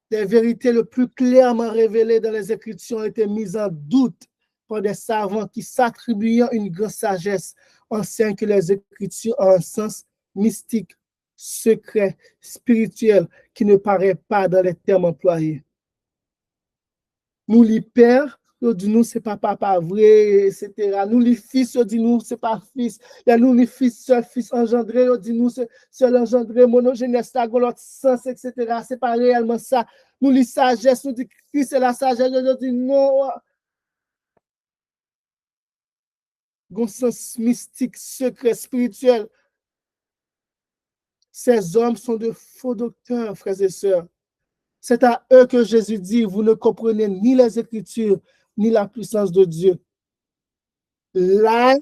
les vérités les plus clairement révélées dans les Écritures ont été mises en doute par des savants qui, s'attribuant une grande sagesse, enseignent que les Écritures ont un sens mystique, secret, spirituel, qui ne paraît pas dans les termes employés. Nous, les pères, nous disons, nous, c'est pas papa vrai, etc. Nous, les fils, nous disons, nous, c'est pas fils. Et nous, les fils, seul fils engendré, nous disons, nous, c'est seul engendré, monogénèse, ça, l'autre sens, etc. C'est pas réellement ça. Nous, les sagesse, nous disons, Christ, c'est la sagesse, nous disons, non. Un sens mystique, secret, spirituel. Ces hommes sont de faux docteurs, frères et sœurs. C'est à eux que Jésus dit, vous ne comprenez ni les Écritures, ni la puissance de Dieu. Là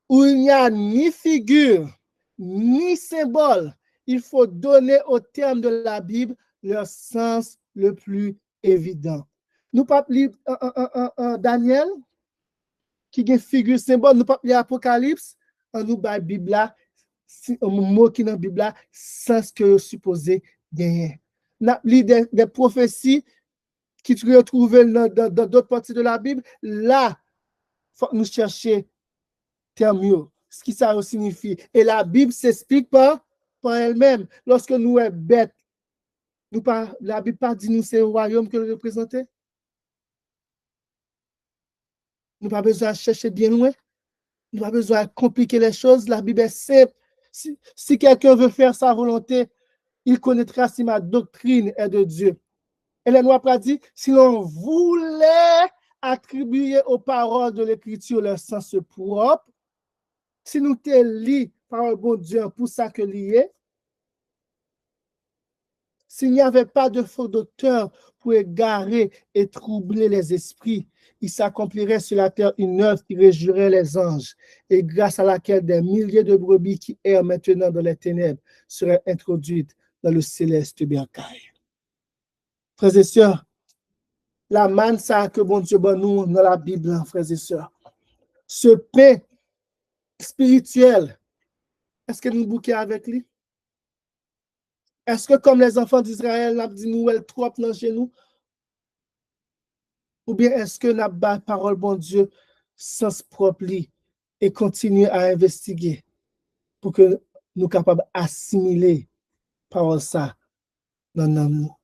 où il n'y a ni figure, ni symbole, il faut donner au terme de la Bible leur sens le plus évident. Nous pas lire Daniel, qui a figure symbole, nous pas lire Apocalypse, nous la Bible là, un mot qui dans la Bible là, sens que supposé gagner. Nous lire des prophéties qui tu retrouves dans d'autres parties de la Bible, là, il faut nous chercher terme mieux, ce qui ça signifie. Et la Bible s'explique par elle-même. Lorsque nous sommes bêtes, la Bible pas dit nous c'est le royaume que nous représentons. Nous pas besoin de chercher bien loin. Nous pas besoin de compliquer les choses. La Bible est simple. Si quelqu'un veut faire sa volonté, il connaîtra si ma doctrine est de Dieu. Et les Noirs pas dit, si l'on voulait attribuer aux paroles de l'Écriture leur sens propre, si nous te lis par un bon Dieu pour ça que lié, s'il n'y avait pas de faux docteur pour égarer et troubler les esprits, il s'accomplirait sur la terre une œuvre qui réjouirait les anges, et grâce à laquelle des milliers de brebis qui errent maintenant dans les ténèbres seraient introduites dans le céleste bercail. Frères et sœurs, la manne, ça que bon Dieu bon nous dans la Bible, frères et sœurs. Ce pain spirituel, est-ce que nous bouquons avec lui? Est-ce que comme les enfants d'Israël, nous dit nous elle trop dans chez nous? Ou bien est-ce que nous la parole bon Dieu sens propre et continuer à investiguer pour que nous soyons capables d'assimiler parole ça dans nous?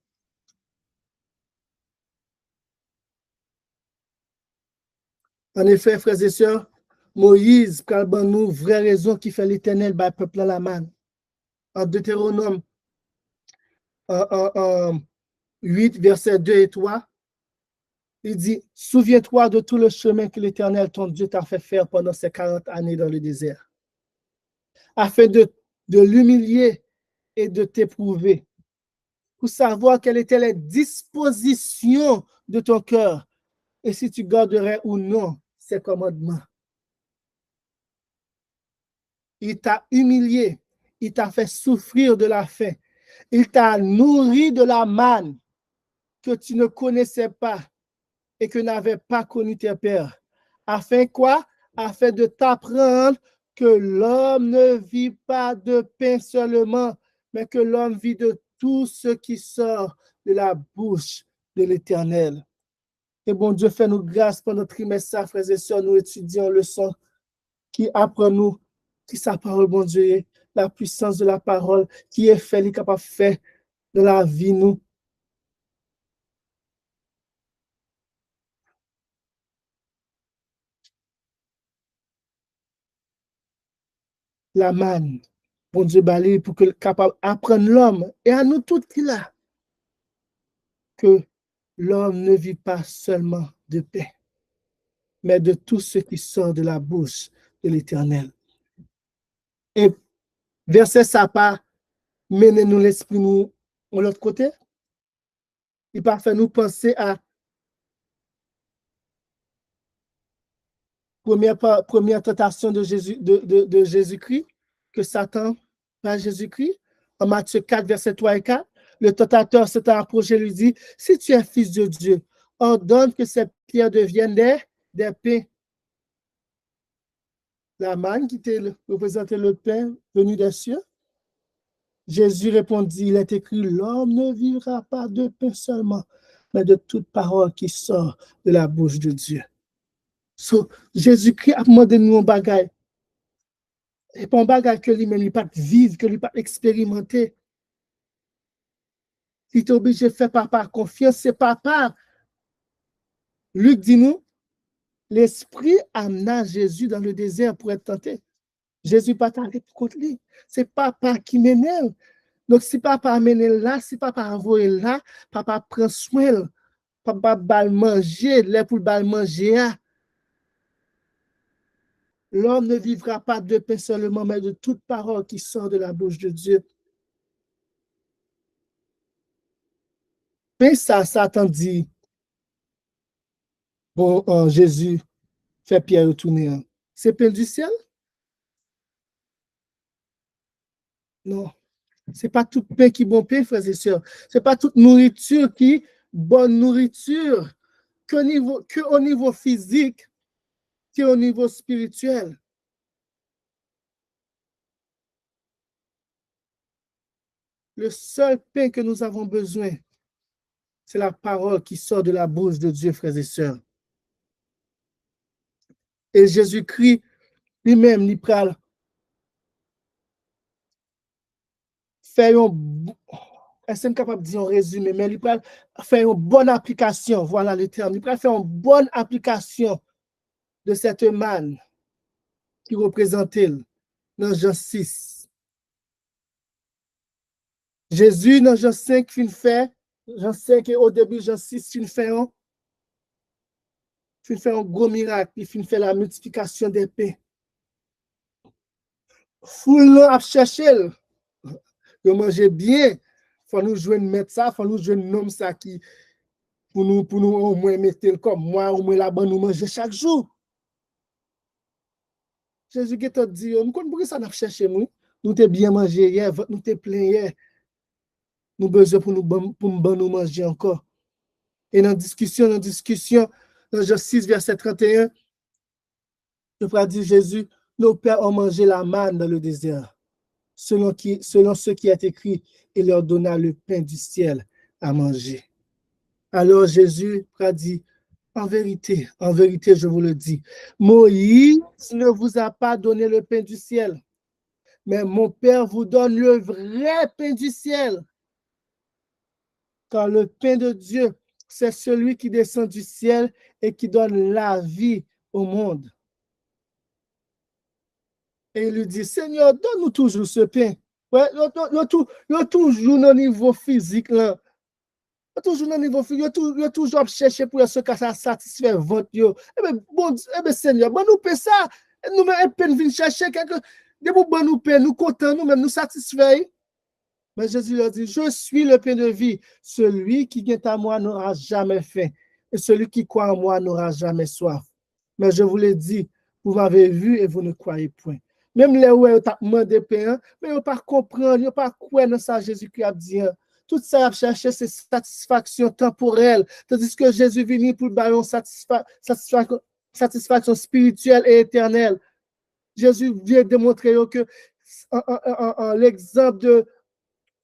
En effet, frères et sœurs, Moïse parle nous vraie raison qui fait l'Éternel par peuple à la manne. En Deutéronome 8, versets 2 et 3, il dit, souviens-toi de tout le chemin que l'Éternel, ton Dieu, t'a fait faire pendant ces 40 années dans le désert, afin de l'humilier et de t'éprouver, pour savoir quelles étaient les dispositions de ton cœur et si tu garderais ou non ses commandements. Il t'a humilié, il t'a fait souffrir de la faim, il t'a nourri de la manne que tu ne connaissais pas et que n'avaient pas connu tes pères. Afin quoi? Afin de t'apprendre que l'homme ne vit pas de pain seulement, mais que l'homme vit de tout ce qui sort de la bouche de l'Éternel. Et bon Dieu, fais-nous grâce pour notre trimestre, frères et sœurs, nous étudions leçon qui apprend nous, qui sa parole, bon Dieu, la puissance de la parole, qui est fait, capable de faire de la vie, nous. La manne, bon Dieu, balai pour que capable d'apprendre l'homme, et à nous tous qui là, que l'homme ne vit pas seulement de pain, mais de tout ce qui sort de la bouche de l'Éternel. Et verset ça pas mener nous l'esprit nous de l'autre côté, il pas fait nous penser à première tentation de Jésus-Christ, que Satan, par Jésus-Christ, en Matthieu 4, verset 3 et 4, le tentateur s'est approché et lui dit, si tu es fils de Dieu, ordonne que ces pierres deviennent des pains. La manne qui représentait le pain venu des cieux. Jésus répondit, il est écrit, l'homme ne vivra pas de pain seulement, mais de toute parole qui sort de la bouche de Dieu. So, Jésus-Christ a demandé nous un bagage. Et pas un bagage que lui-même, il pas vivre, que lui pas expérimenter. Il est obligé de faire par confiance, c'est par. Luc dit nous, l'Esprit amena Jésus dans le désert pour être tenté. Jésus pas allé contre lui. C'est papa qui m'énerve. Donc, si papa amène là, si papa envoie là, papa prend soin, papa va manger, là pour le manger. L'homme ne vivra pas de pain seulement, mais de toute parole qui sort de la bouche de Dieu. Mais ça, Satan dit, bon, Jésus fait Pierre retourner. C'est pain du ciel? Non. C'est pas tout pain qui est bon pain, frères et sœurs. C'est pas toute nourriture qui est bonne nourriture, que au niveau physique, qu'au niveau spirituel. Le seul pain que nous avons besoin, c'est la parole qui sort de la bouche de Dieu, frères et sœurs. Et Jésus-Christ lui-même, il pral faire un, est-ce capable de dire un résumé, mais il pral faire une bonne application, voilà le terme, il pral faire une bonne application de cette manne qui représentait dans Jean 6. Jésus, dans Jean 5, fin fait, Jean 5 et au début, Jean 6, fin fait un gros miracle, il fin fait la multiplication des pains. Foule a cherché, de manger bien, il faut nous jouer mettre ça, il faut nous jouer un homme ça qui, pour nous au moins mettre comme moi, au moins là-bas, nous manger chaque jour. Jésus qui t'a dit, nous connaissons pourquoi ça n'a cherché, nous t'es bien mangé hier, nous t'es plein hier, nous besoin pour nous manger encore. Et dans discussion, dans Jean 6, verset 31, le frère dit Jésus, nos pères ont mangé la manne dans le désert, selon ce qui est écrit, il leur donna le pain du ciel à manger. Alors Jésus a dit, en vérité, je vous le dis, Moïse ne vous a pas donné le pain du ciel, mais mon Père vous donne le vrai pain du ciel. Car le pain de Dieu, c'est celui qui descend du ciel et qui donne la vie au monde. Et il lui dit, Seigneur, donne-nous toujours ce pain. Ouais, yo toujours dans niveau physique là. Yo toujours dans niveau physique, yo toujours chercher pour ce que ça satisfait votre yo. Eh ben bon, eh ben Seigneur, bon nous paie ça. Nous même peine venir chercher quelque de pour bon nous paie, nous content nous même nous satisfait. Mais Jésus leur dit, je suis le pain de vie. Celui qui vient à moi n'aura jamais faim. Et celui qui croit en moi n'aura jamais soif. Mais je vous l'ai dit, vous m'avez vu et vous ne croyez point. Même les où vous avez demandé pain, mais vous ne pas comprendre, vous ne pas croire dans ça Jésus-Christ a dit. Tout ça a cherché, c'est satisfaction temporelle. Tandis que Jésus est venu pour donner satisfaction spirituelle et éternelle. Jésus vient démontrer que l'exemple de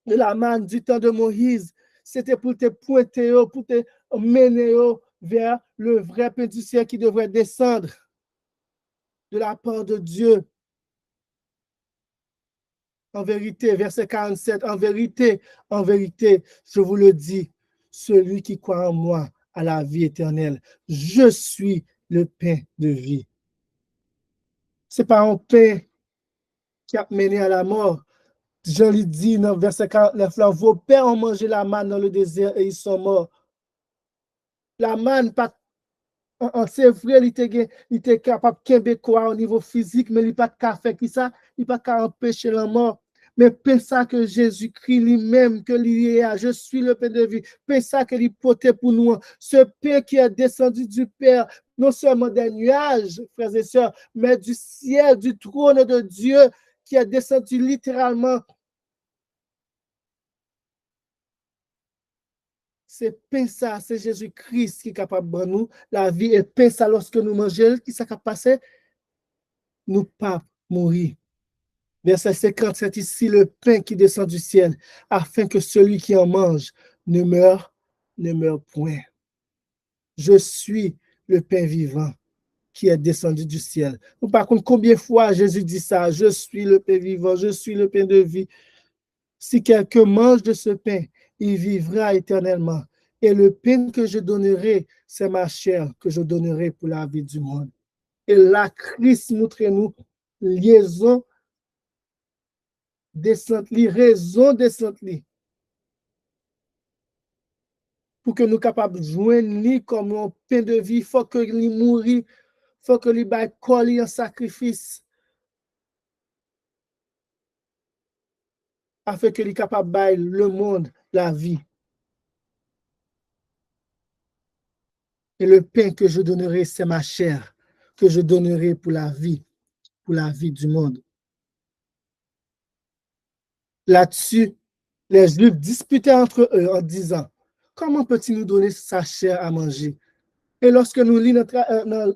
la manne du temps de Moïse, c'était pour te pointer, pour te mener vers le vrai pain du ciel qui devrait descendre de la part de Dieu. En vérité, verset 47, en vérité, je vous le dis, celui qui croit en moi a la vie éternelle. Je suis le pain de vie. Ce n'est pas un pain qui a mené à la mort. Jean lui dit dans verset 49, vos pères ont mangé la manne dans le désert et ils sont morts. La manne, c'est vrai, il était capable de quoi au niveau physique, mais il n'a pas de faire ça, il n'a pas empêcher la mort. Mais pensa que Jésus-Christ lui-même, que lui est, je suis le pain de vie, pensa que lui portait pour nous, ce pain qui est descendu du Père, non seulement des nuages, frères et sœurs, mais du ciel, du trône de Dieu, qui est descendu littéralement. C'est pain ça, c'est Jésus-Christ qui est capable de nous la vie et pain ça lorsque nous mangeons, qui s'est passé, nous pas mourir. Verset 57 ici, le pain qui descend du ciel, afin que celui qui en mange ne meure point. Je suis le pain vivant qui est descendu du ciel. Par contre, combien de fois Jésus dit ça? Je suis le pain vivant, je suis le pain de vie. Si quelqu'un mange de ce pain, il vivra éternellement. Et le pain que je donnerai, c'est ma chair que je donnerai pour la vie du monde. Et là, Christ montre-nous liaison descente, raison descente, pour que nous soyons capables de joindre comme un pain de vie. Il faut que lui mourir, il faut que lui coller en sacrifice, afin que lui capable de le monde la vie. Et le pain que je donnerai, c'est ma chair, que je donnerai pour la vie du monde. Là-dessus, les Juifs disputaient entre eux en disant, comment peut-il nous donner sa chair à manger? Et lorsque nous lisons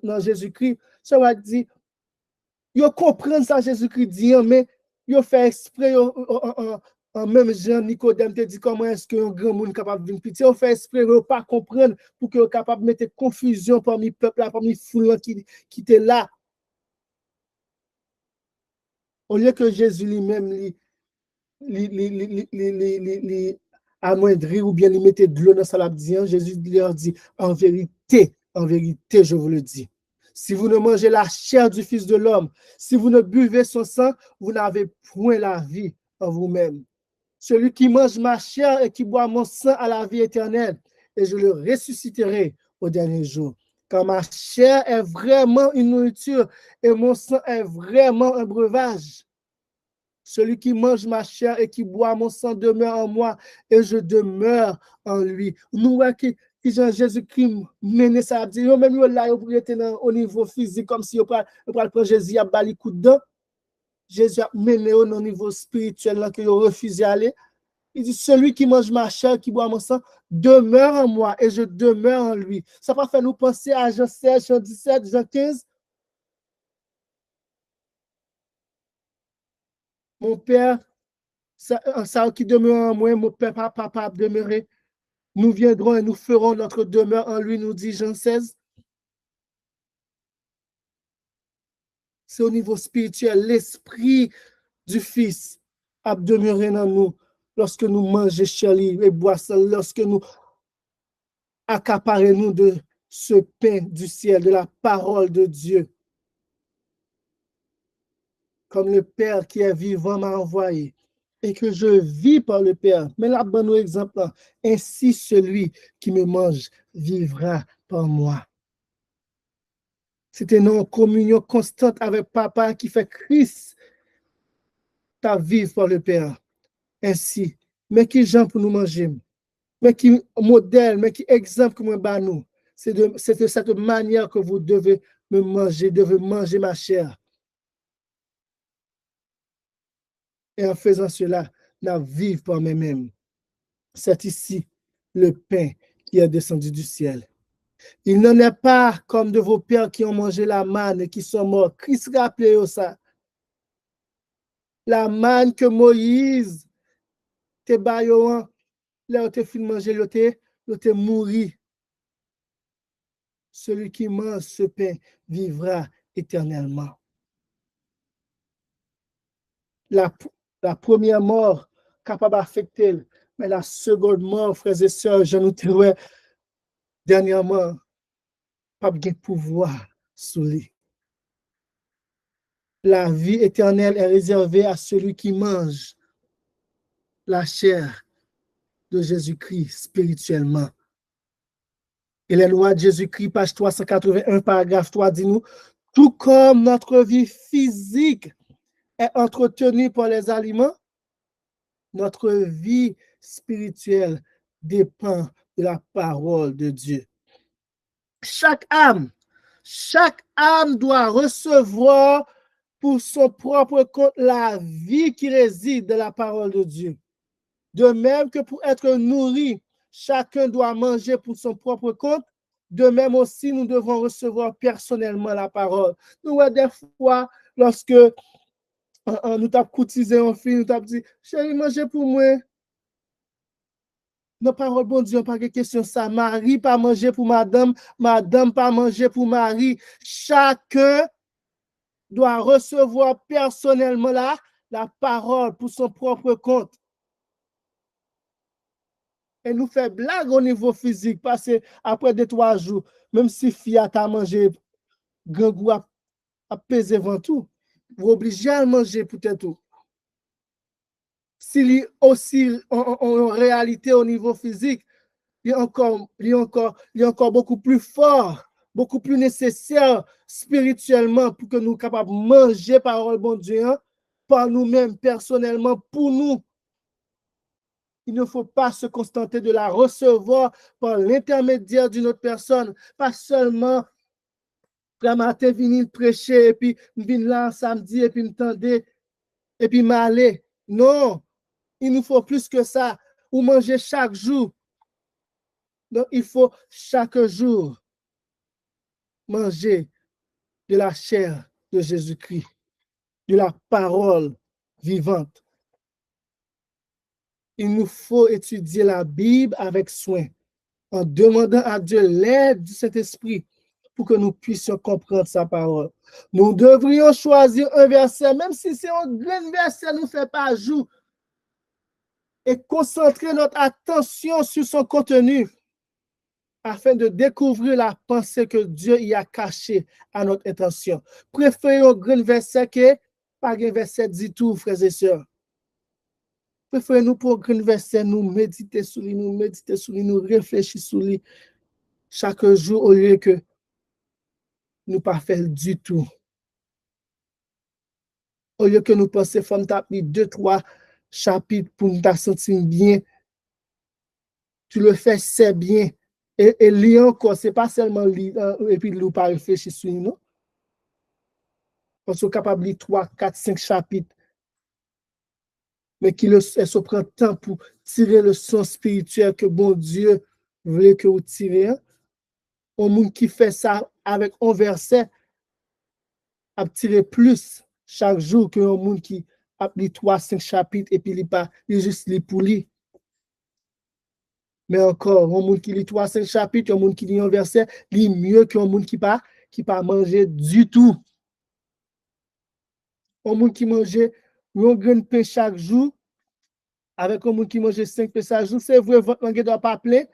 dans Jésus-Christ, ça va dire, ils comprennent ça Jésus-Christ dit, mais ils fait exprès, en même Jean Nicodème te dit comment est-ce qu'un grand monde est capable de venir pitié, ils fait exprès de ne pas comprendre pour qu'ils soient capables de mettre confusion parmi le peuple, parmi le foule qui était là. Au lieu que Jésus lui-même amoindrir ou bien lui mettre de l'eau dans sa lap, Jésus leur dit, en vérité, je vous le dis. Si vous ne mangez la chair du Fils de l'homme, si vous ne buvez son sang, vous n'avez point la vie en vous-même. Celui qui mange ma chair et qui boit mon sang a la vie éternelle, et je le ressusciterai au dernier jour. Car ma chair est vraiment une nourriture et mon sang est vraiment un breuvage. Celui qui mange ma chair et qui boit mon sang demeure en moi et je demeure en lui. Nous voyons que Jésus-Christ mène ça, même là, il était au niveau physique, comme si il prend Jésus à bali coup dedans. Jésus a mené au niveau spirituel là, que il refusé d'aller. Il dit, celui qui mange ma chair, qui boit mon sang, demeure en moi et je demeure en lui. Ça va faire nous penser à Jean 16, Jean 17, Jean 15. Mon Père, ça qui demeure en moi, mon Père, papa demeurer. Nous viendrons et nous ferons notre demeure en lui, nous dit Jean 16. C'est au niveau spirituel, l'esprit du Fils a demeuré dans nous lorsque nous mangeons chair et boissons, lorsque nous accaparons de ce pain du ciel, de la parole de Dieu. Comme le Père qui est vivant m'a envoyé, et que je vis par le Père. Mais là, bon exemple, ainsi celui qui me mange vivra par moi. C'est une communion constante avec Papa qui fait Christ ta vivre par le Père. Ainsi, mais qui gens pour nous manger, mais qui modèle, mais qui exemple que moi bah nous. C'est de cette manière que vous devez me manger, devez manger ma chair. Et en faisant cela, nous vivons par nous-mêmes. C'est ici le pain qui est descendu du ciel. Il n'en est pas comme de vos pères qui ont mangé la manne et qui sont morts. Christ rappelez ça. La manne que Moïse te baillon, là où te fin manger, là te mourir. Celui qui mange ce pain vivra éternellement. La première mort capable d'affecter, mais la seconde mort, frères et sœurs, je nous dirais dernièrement, pas de pouvoir sur lui. La vie éternelle est réservée à celui qui mange la chair de Jésus-Christ spirituellement. Et les lois de Jésus-Christ, page 381, paragraphe 3, dit-nous, tout comme notre vie physique est entretenue par les aliments, notre vie spirituelle dépend de la parole de Dieu. Chaque âme doit recevoir pour son propre compte la vie qui réside dans la parole de Dieu. De même que pour être nourri, chacun doit manger pour son propre compte. De même aussi, nous devons recevoir personnellement la parole. Nous, des fois, lorsque nous t'avons courtisé un fille, nous t'avons dit, chérie, mangez pour moi. Nos paroles, bon Dieu, pas de question ça. Marie pas manger pour madame, madame pas manger pour Marie. Chacun doit recevoir personnellement la parole pour son propre compte. Et nous fait blague au niveau physique parce que après 2-3 jours, même si fille a mangé grand goût à peser avant tout, vous obligez à manger peut-être tout. S'il y aussi en réalité au niveau physique, il est encore beaucoup plus fort, beaucoup plus nécessaire spirituellement pour que nous soyons capables de manger parole bon Dieu par nous-mêmes personnellement pour nous. Il ne faut pas se contenter de la recevoir par l'intermédiaire d'une autre personne, pas seulement le matin venir prêcher et puis venir là samedi et puis m'tendre et puis m'aller. Non, il nous faut plus que ça. Ou manger chaque jour. Donc, il faut chaque jour manger de la chair de Jésus-Christ, de la parole vivante. Il nous faut étudier la Bible avec soin, en demandant à Dieu l'aide du Saint-Esprit pour que nous puissions comprendre sa parole. Nous devrions choisir un verset, même si c'est un grand verset, nous ne fait pas jour, et concentrer notre attention sur son contenu afin de découvrir la pensée que Dieu y a cachée à notre intention. Préférons un grand verset que pas un verset du tout, frères et sœurs. Préférons-nous pour un grand verset, nous méditer sur lui, nous réfléchir sur lui chaque jour au lieu que nous pas faire du tout. Au lieu que nous pensions qu'il faut taper 2-3 chapitres pour nous sentir bien, tu le fais, c'est bien. Et lire encore, ce n'est pas seulement lire et puis nous pas réfléchir sur lui, non? Parce qu'on est capable de lire 3, 4, 5 chapitres, mais qu'il se prend le temps pour tirer le son spirituel que bon Dieu voulait que vous tirez. Un monde qui fait ça avec un verset a tiré plus chaque jour qu'un monde qui a lu 3, 5 chapitres et puis il juste lit pour lire. Mais encore, un monde qui lit 3, 5 chapitres, un monde qui lit un verset, lit mieux qu'un monde qui pas manger du tout. Un monde qui mange un grain de pain chaque jour, avec un monde qui mange 5 pains chaque jour, c'est vrai, votre langue ne doit pas plein,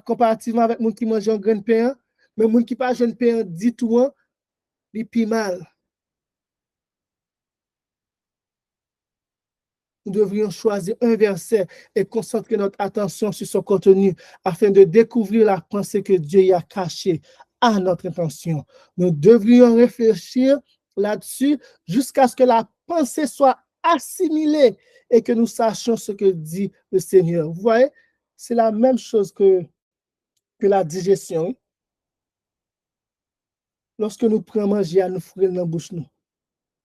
comparativement avec un monde qui mange un grain de pain, mais un monde qui pas jeune pain du tout, il pis mal. nous devrions choisir un verset et concentrer notre attention sur son contenu afin de découvrir la pensée que Dieu y a cachée à notre intention. Nous devrions réfléchir là-dessus jusqu'à ce que la pensée soit assimilée et que nous sachions ce que dit le Seigneur. Vous voyez, c'est la même chose que la digestion. Lorsque nous prenons manger, nous frôlons dans la bouche. Nous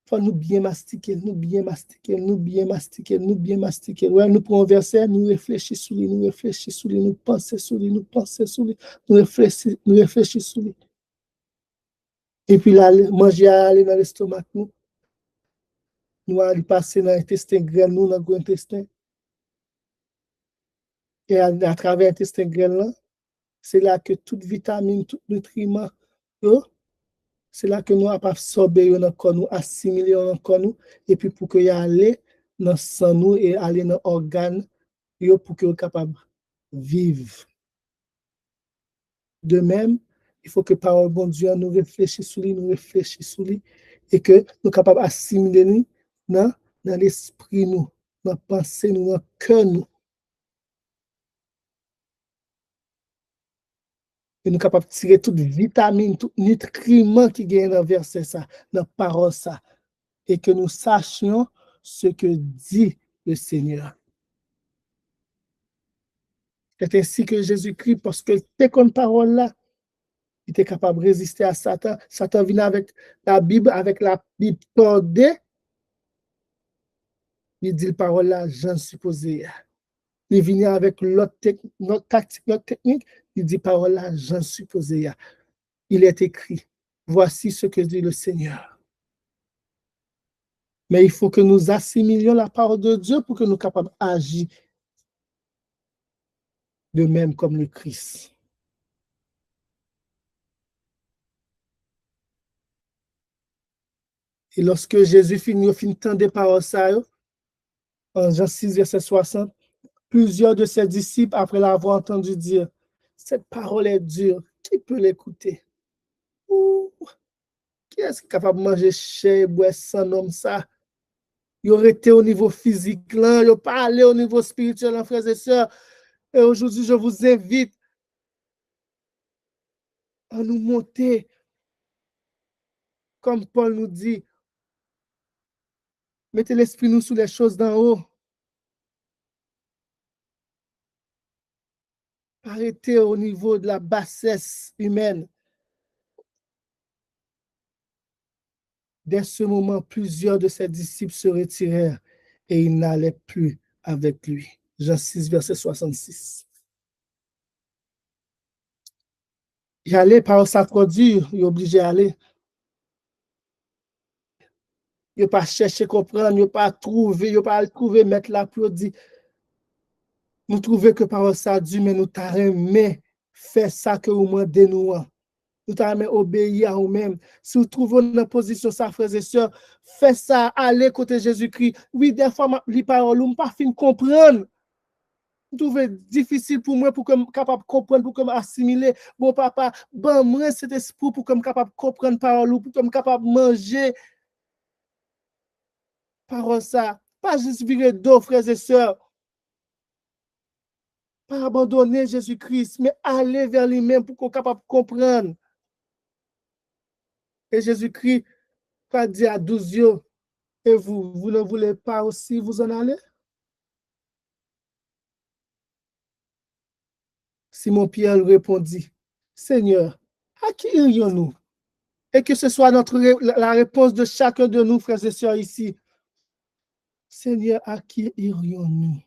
faut nous bien mastiquer, nous bien mastiquer, nous bien mastiquer, nous bien mastiquer. Ouais, nous prenons un verset, nous réfléchissons sur lui, nous réfléchissons sur lui, nous pensons sur lui, nous pensons sur lui, nous réfléchissons sur lui. Et puis là, manger à aller dans l'estomac, nous allons passer dans l'intestin grêle, nous, dans le gros intestin. Et à travers l'intestin grêle, c'est là que toute vitamine, tout nutriment, c'est là que nous avons absorbé dans le corps, nous assimiler dans le corps, et puis pour que y aller dans le sang nous et aller dans l'organe, pour que nous capable de vivre. De même, il faut que par le bon Dieu, nous réfléchissions sur lui, et que nous capables d'assimiler nous dans l'esprit, nous, dans la pensée, nous, dans le cœur, nous. Et nous capables de tirer toute vitamine, tout nutriment qui gagne dans le verset, ça, dans la parole, ça, et que nous sachions ce que dit le Seigneur. C'est ainsi que Jésus-Christ, parce que c'est comme parole là, il était capable de résister à Satan. Satan vient avec la Bible tordée. Il dit la parole là, j'en supposé. Il vient avec l'autre tactique, l'autre technique. Il dit parole là, j'en supposé. Il est écrit, voici ce que dit le Seigneur. Mais il faut que nous assimilions la parole de Dieu pour que nous soyons capables d'agir de même comme le Christ. Et lorsque Jésus finit tant de paroles, ça, en Jean 6, verset 60, plusieurs de ses disciples, après l'avoir entendu dire, cette parole est dure, qui peut l'écouter? Qui est-ce qui est capable de manger chair, boire sans homme ça? Il aurait été au niveau physique, là, il n'a pas allé au niveau spirituel, frères et sœurs. Et aujourd'hui, je vous invite à nous monter, comme Paul nous dit, mettez l'esprit nous sous les choses d'en haut. Arrêtez au niveau de la bassesse humaine. Dès ce moment, plusieurs de ses disciples se retirèrent et ils n'allaient plus avec lui. Jean 6, verset 66. Il allait par sa dur, il est obligé d'aller. Il n'a pas cherché à comprendre, il n'a pas trouvé, mettre la pour dire, nous trouvons que par ça Dieu, mais nous t'arrêtons, faire ça que vous demandez nous. Nous t'arrêtons obéir à nous-mêmes. Si vous trouvez dans la position, ça, frères et sœurs, faites ça, allez côté Jésus-Christ. Oui, des fois, les paroles, je ne pas fin comprendre. Je trouve difficile pour moi pour que je sois capable de comprendre, pour que je assimiler. Bon, papa, bon, moi, cet esprit pour que je sois capable de comprendre parole, pour que je sois capable de manger parole ça. Pas juste virer d'eau, frères et sœurs. Pas abandonner Jésus-Christ, mais aller vers lui-même pour qu'on soit capable de comprendre. Et Jésus-Christ a dit à 12 yeux, et vous ne voulez pas aussi vous en aller? Simon-Pierre répondit, Seigneur, à qui irions-nous? Et que ce soit la réponse de chacun de nous, frères et sœurs, ici. Seigneur, à qui irions-nous?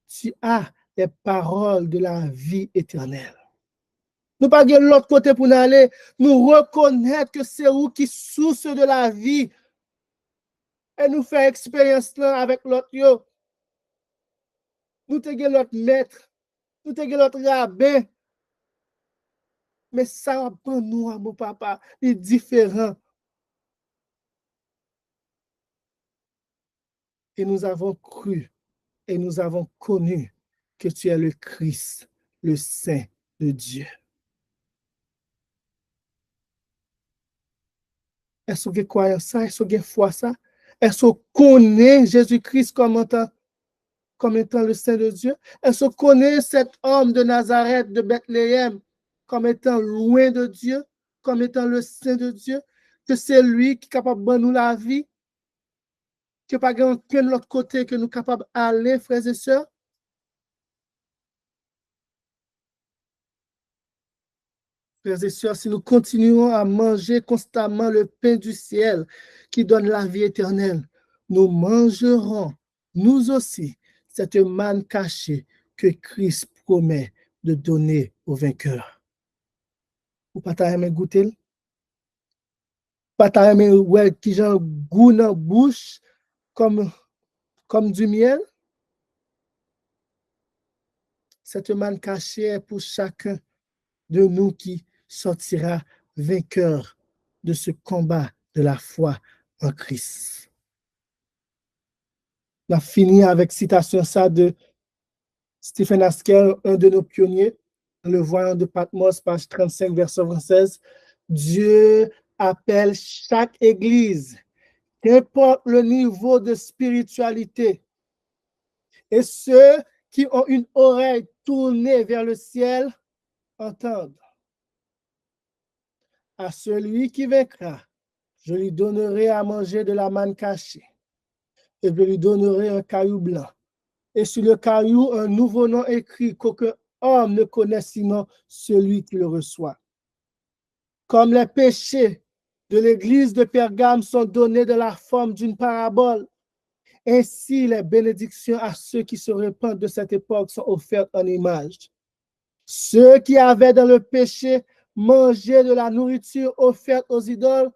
Tu as les paroles de la vie éternelle. Nous pas de l'autre côté pour nous aller, nous reconnaître que c'est vous qui source de la vie et nous faire expérience là avec l'autre. Nous te l'autre maître, nous te l'autre rabbin. Mais ça, pour nous, mon papa, est différent. Et nous avons cru et nous avons connu que tu es le Christ, le Saint de Dieu. Est-ce que vous croyez ça? Est-ce que vous foi ça? Est-ce qu'on connaît Jésus-Christ comme étant le Saint de Dieu? Est-ce qu'on connaît cet homme de Nazareth, de Bethléem, comme étant loin de Dieu, comme étant le Saint de Dieu? Que c'est lui qui est capable de nous la vie, qu'il n'y a pas aucun de l'autre côté que nous sommes capables d'aller, frères et sœurs? Frères et sœurs, si nous continuons à manger constamment le pain du ciel qui donne la vie éternelle, nous mangerons, nous aussi, cette manne cachée que Christ promet de donner aux vainqueurs. Ou pas t'as aimé goûter? Pas t'as aimé ouais, qui j'ai un goût dans la bouche comme du miel? Cette manne cachée est pour chacun de nous qui sortira vainqueur de ce combat de la foi en Christ. On a fini avec citation ça de Stephen Haskell, un de nos pionniers, le voyant de Patmos, page 35, verset 26. Dieu appelle chaque église, qu'importe le niveau de spiritualité, et ceux qui ont une oreille tournée vers le ciel entendent. À celui qui vaincra, je lui donnerai à manger de la manne cachée, et je lui donnerai un caillou blanc. Et sur le caillou, un nouveau nom écrit qu'aucun homme ne connaît sinon celui qui le reçoit. Comme les péchés de l'église de Pergame sont donnés de la forme d'une parabole, ainsi les bénédictions à ceux qui se répandent de cette époque sont offertes en image. Ceux qui avaient dans le péché mangé de la nourriture offerte aux idoles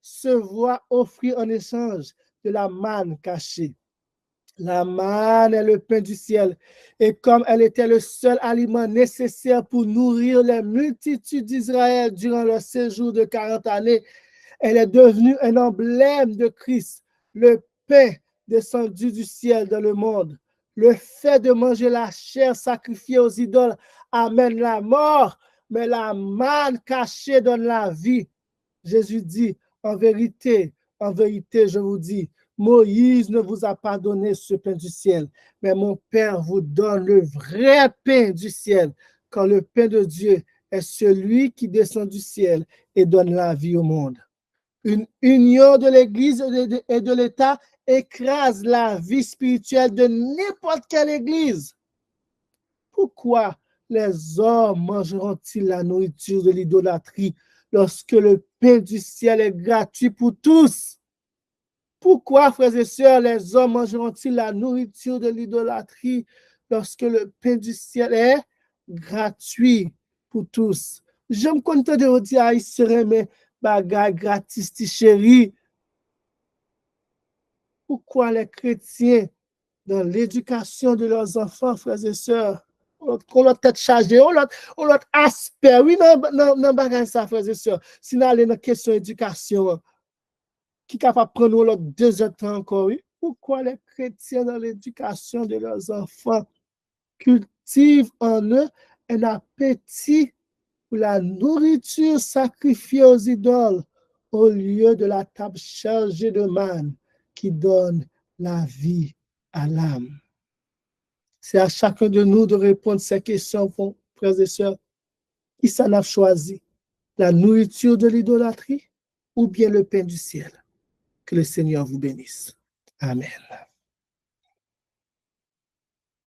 se voient offrir en échange de la manne cachée. La manne est le pain du ciel. Et comme elle était le seul aliment nécessaire pour nourrir les multitudes d'Israël durant leur séjour de 40 années, elle est devenue un emblème de Christ, le pain descendu du ciel dans le monde. Le fait de manger la chair sacrifiée aux idoles amène la mort, mais la manne cachée donne la vie. Jésus dit, en vérité, je vous dis, Moïse ne vous a pas donné ce pain du ciel, mais mon Père vous donne le vrai pain du ciel, car le pain de Dieu est celui qui descend du ciel et donne la vie au monde. Une union de l'Église et de l'État écrase la vie spirituelle de n'importe quelle Église. Pourquoi les hommes mangeront-ils la nourriture de l'idolâtrie lorsque le pain du ciel est gratuit pour tous? Pourquoi, frères et sœurs, les hommes mangeront-ils la nourriture de l'idolâtrie lorsque le pain du ciel est gratuit pour tous? Je me compte de dire, il serait mes bagages gratis, chérie. Pourquoi les chrétiens, dans l'éducation de leurs enfants, frères et sœurs, on leur tête chargée, on leur aspect, oui, non, bagage ça, frères et sœurs. Si nous allons dans la question d'éducation, qui est capable de prendre l'autre 2 heures de temps encore, oui? Pourquoi les chrétiens, dans l'éducation de leurs enfants, cultivent en eux un appétit pour la nourriture sacrifiée aux idoles au lieu de la table chargée de manne qui donne la vie à l'âme? C'est à chacun de nous de répondre à ces questions, frères et sœurs. Qui s'en a choisi? La nourriture de l'idolâtrie ou bien le pain du ciel? Que le Seigneur vous bénisse. Amen.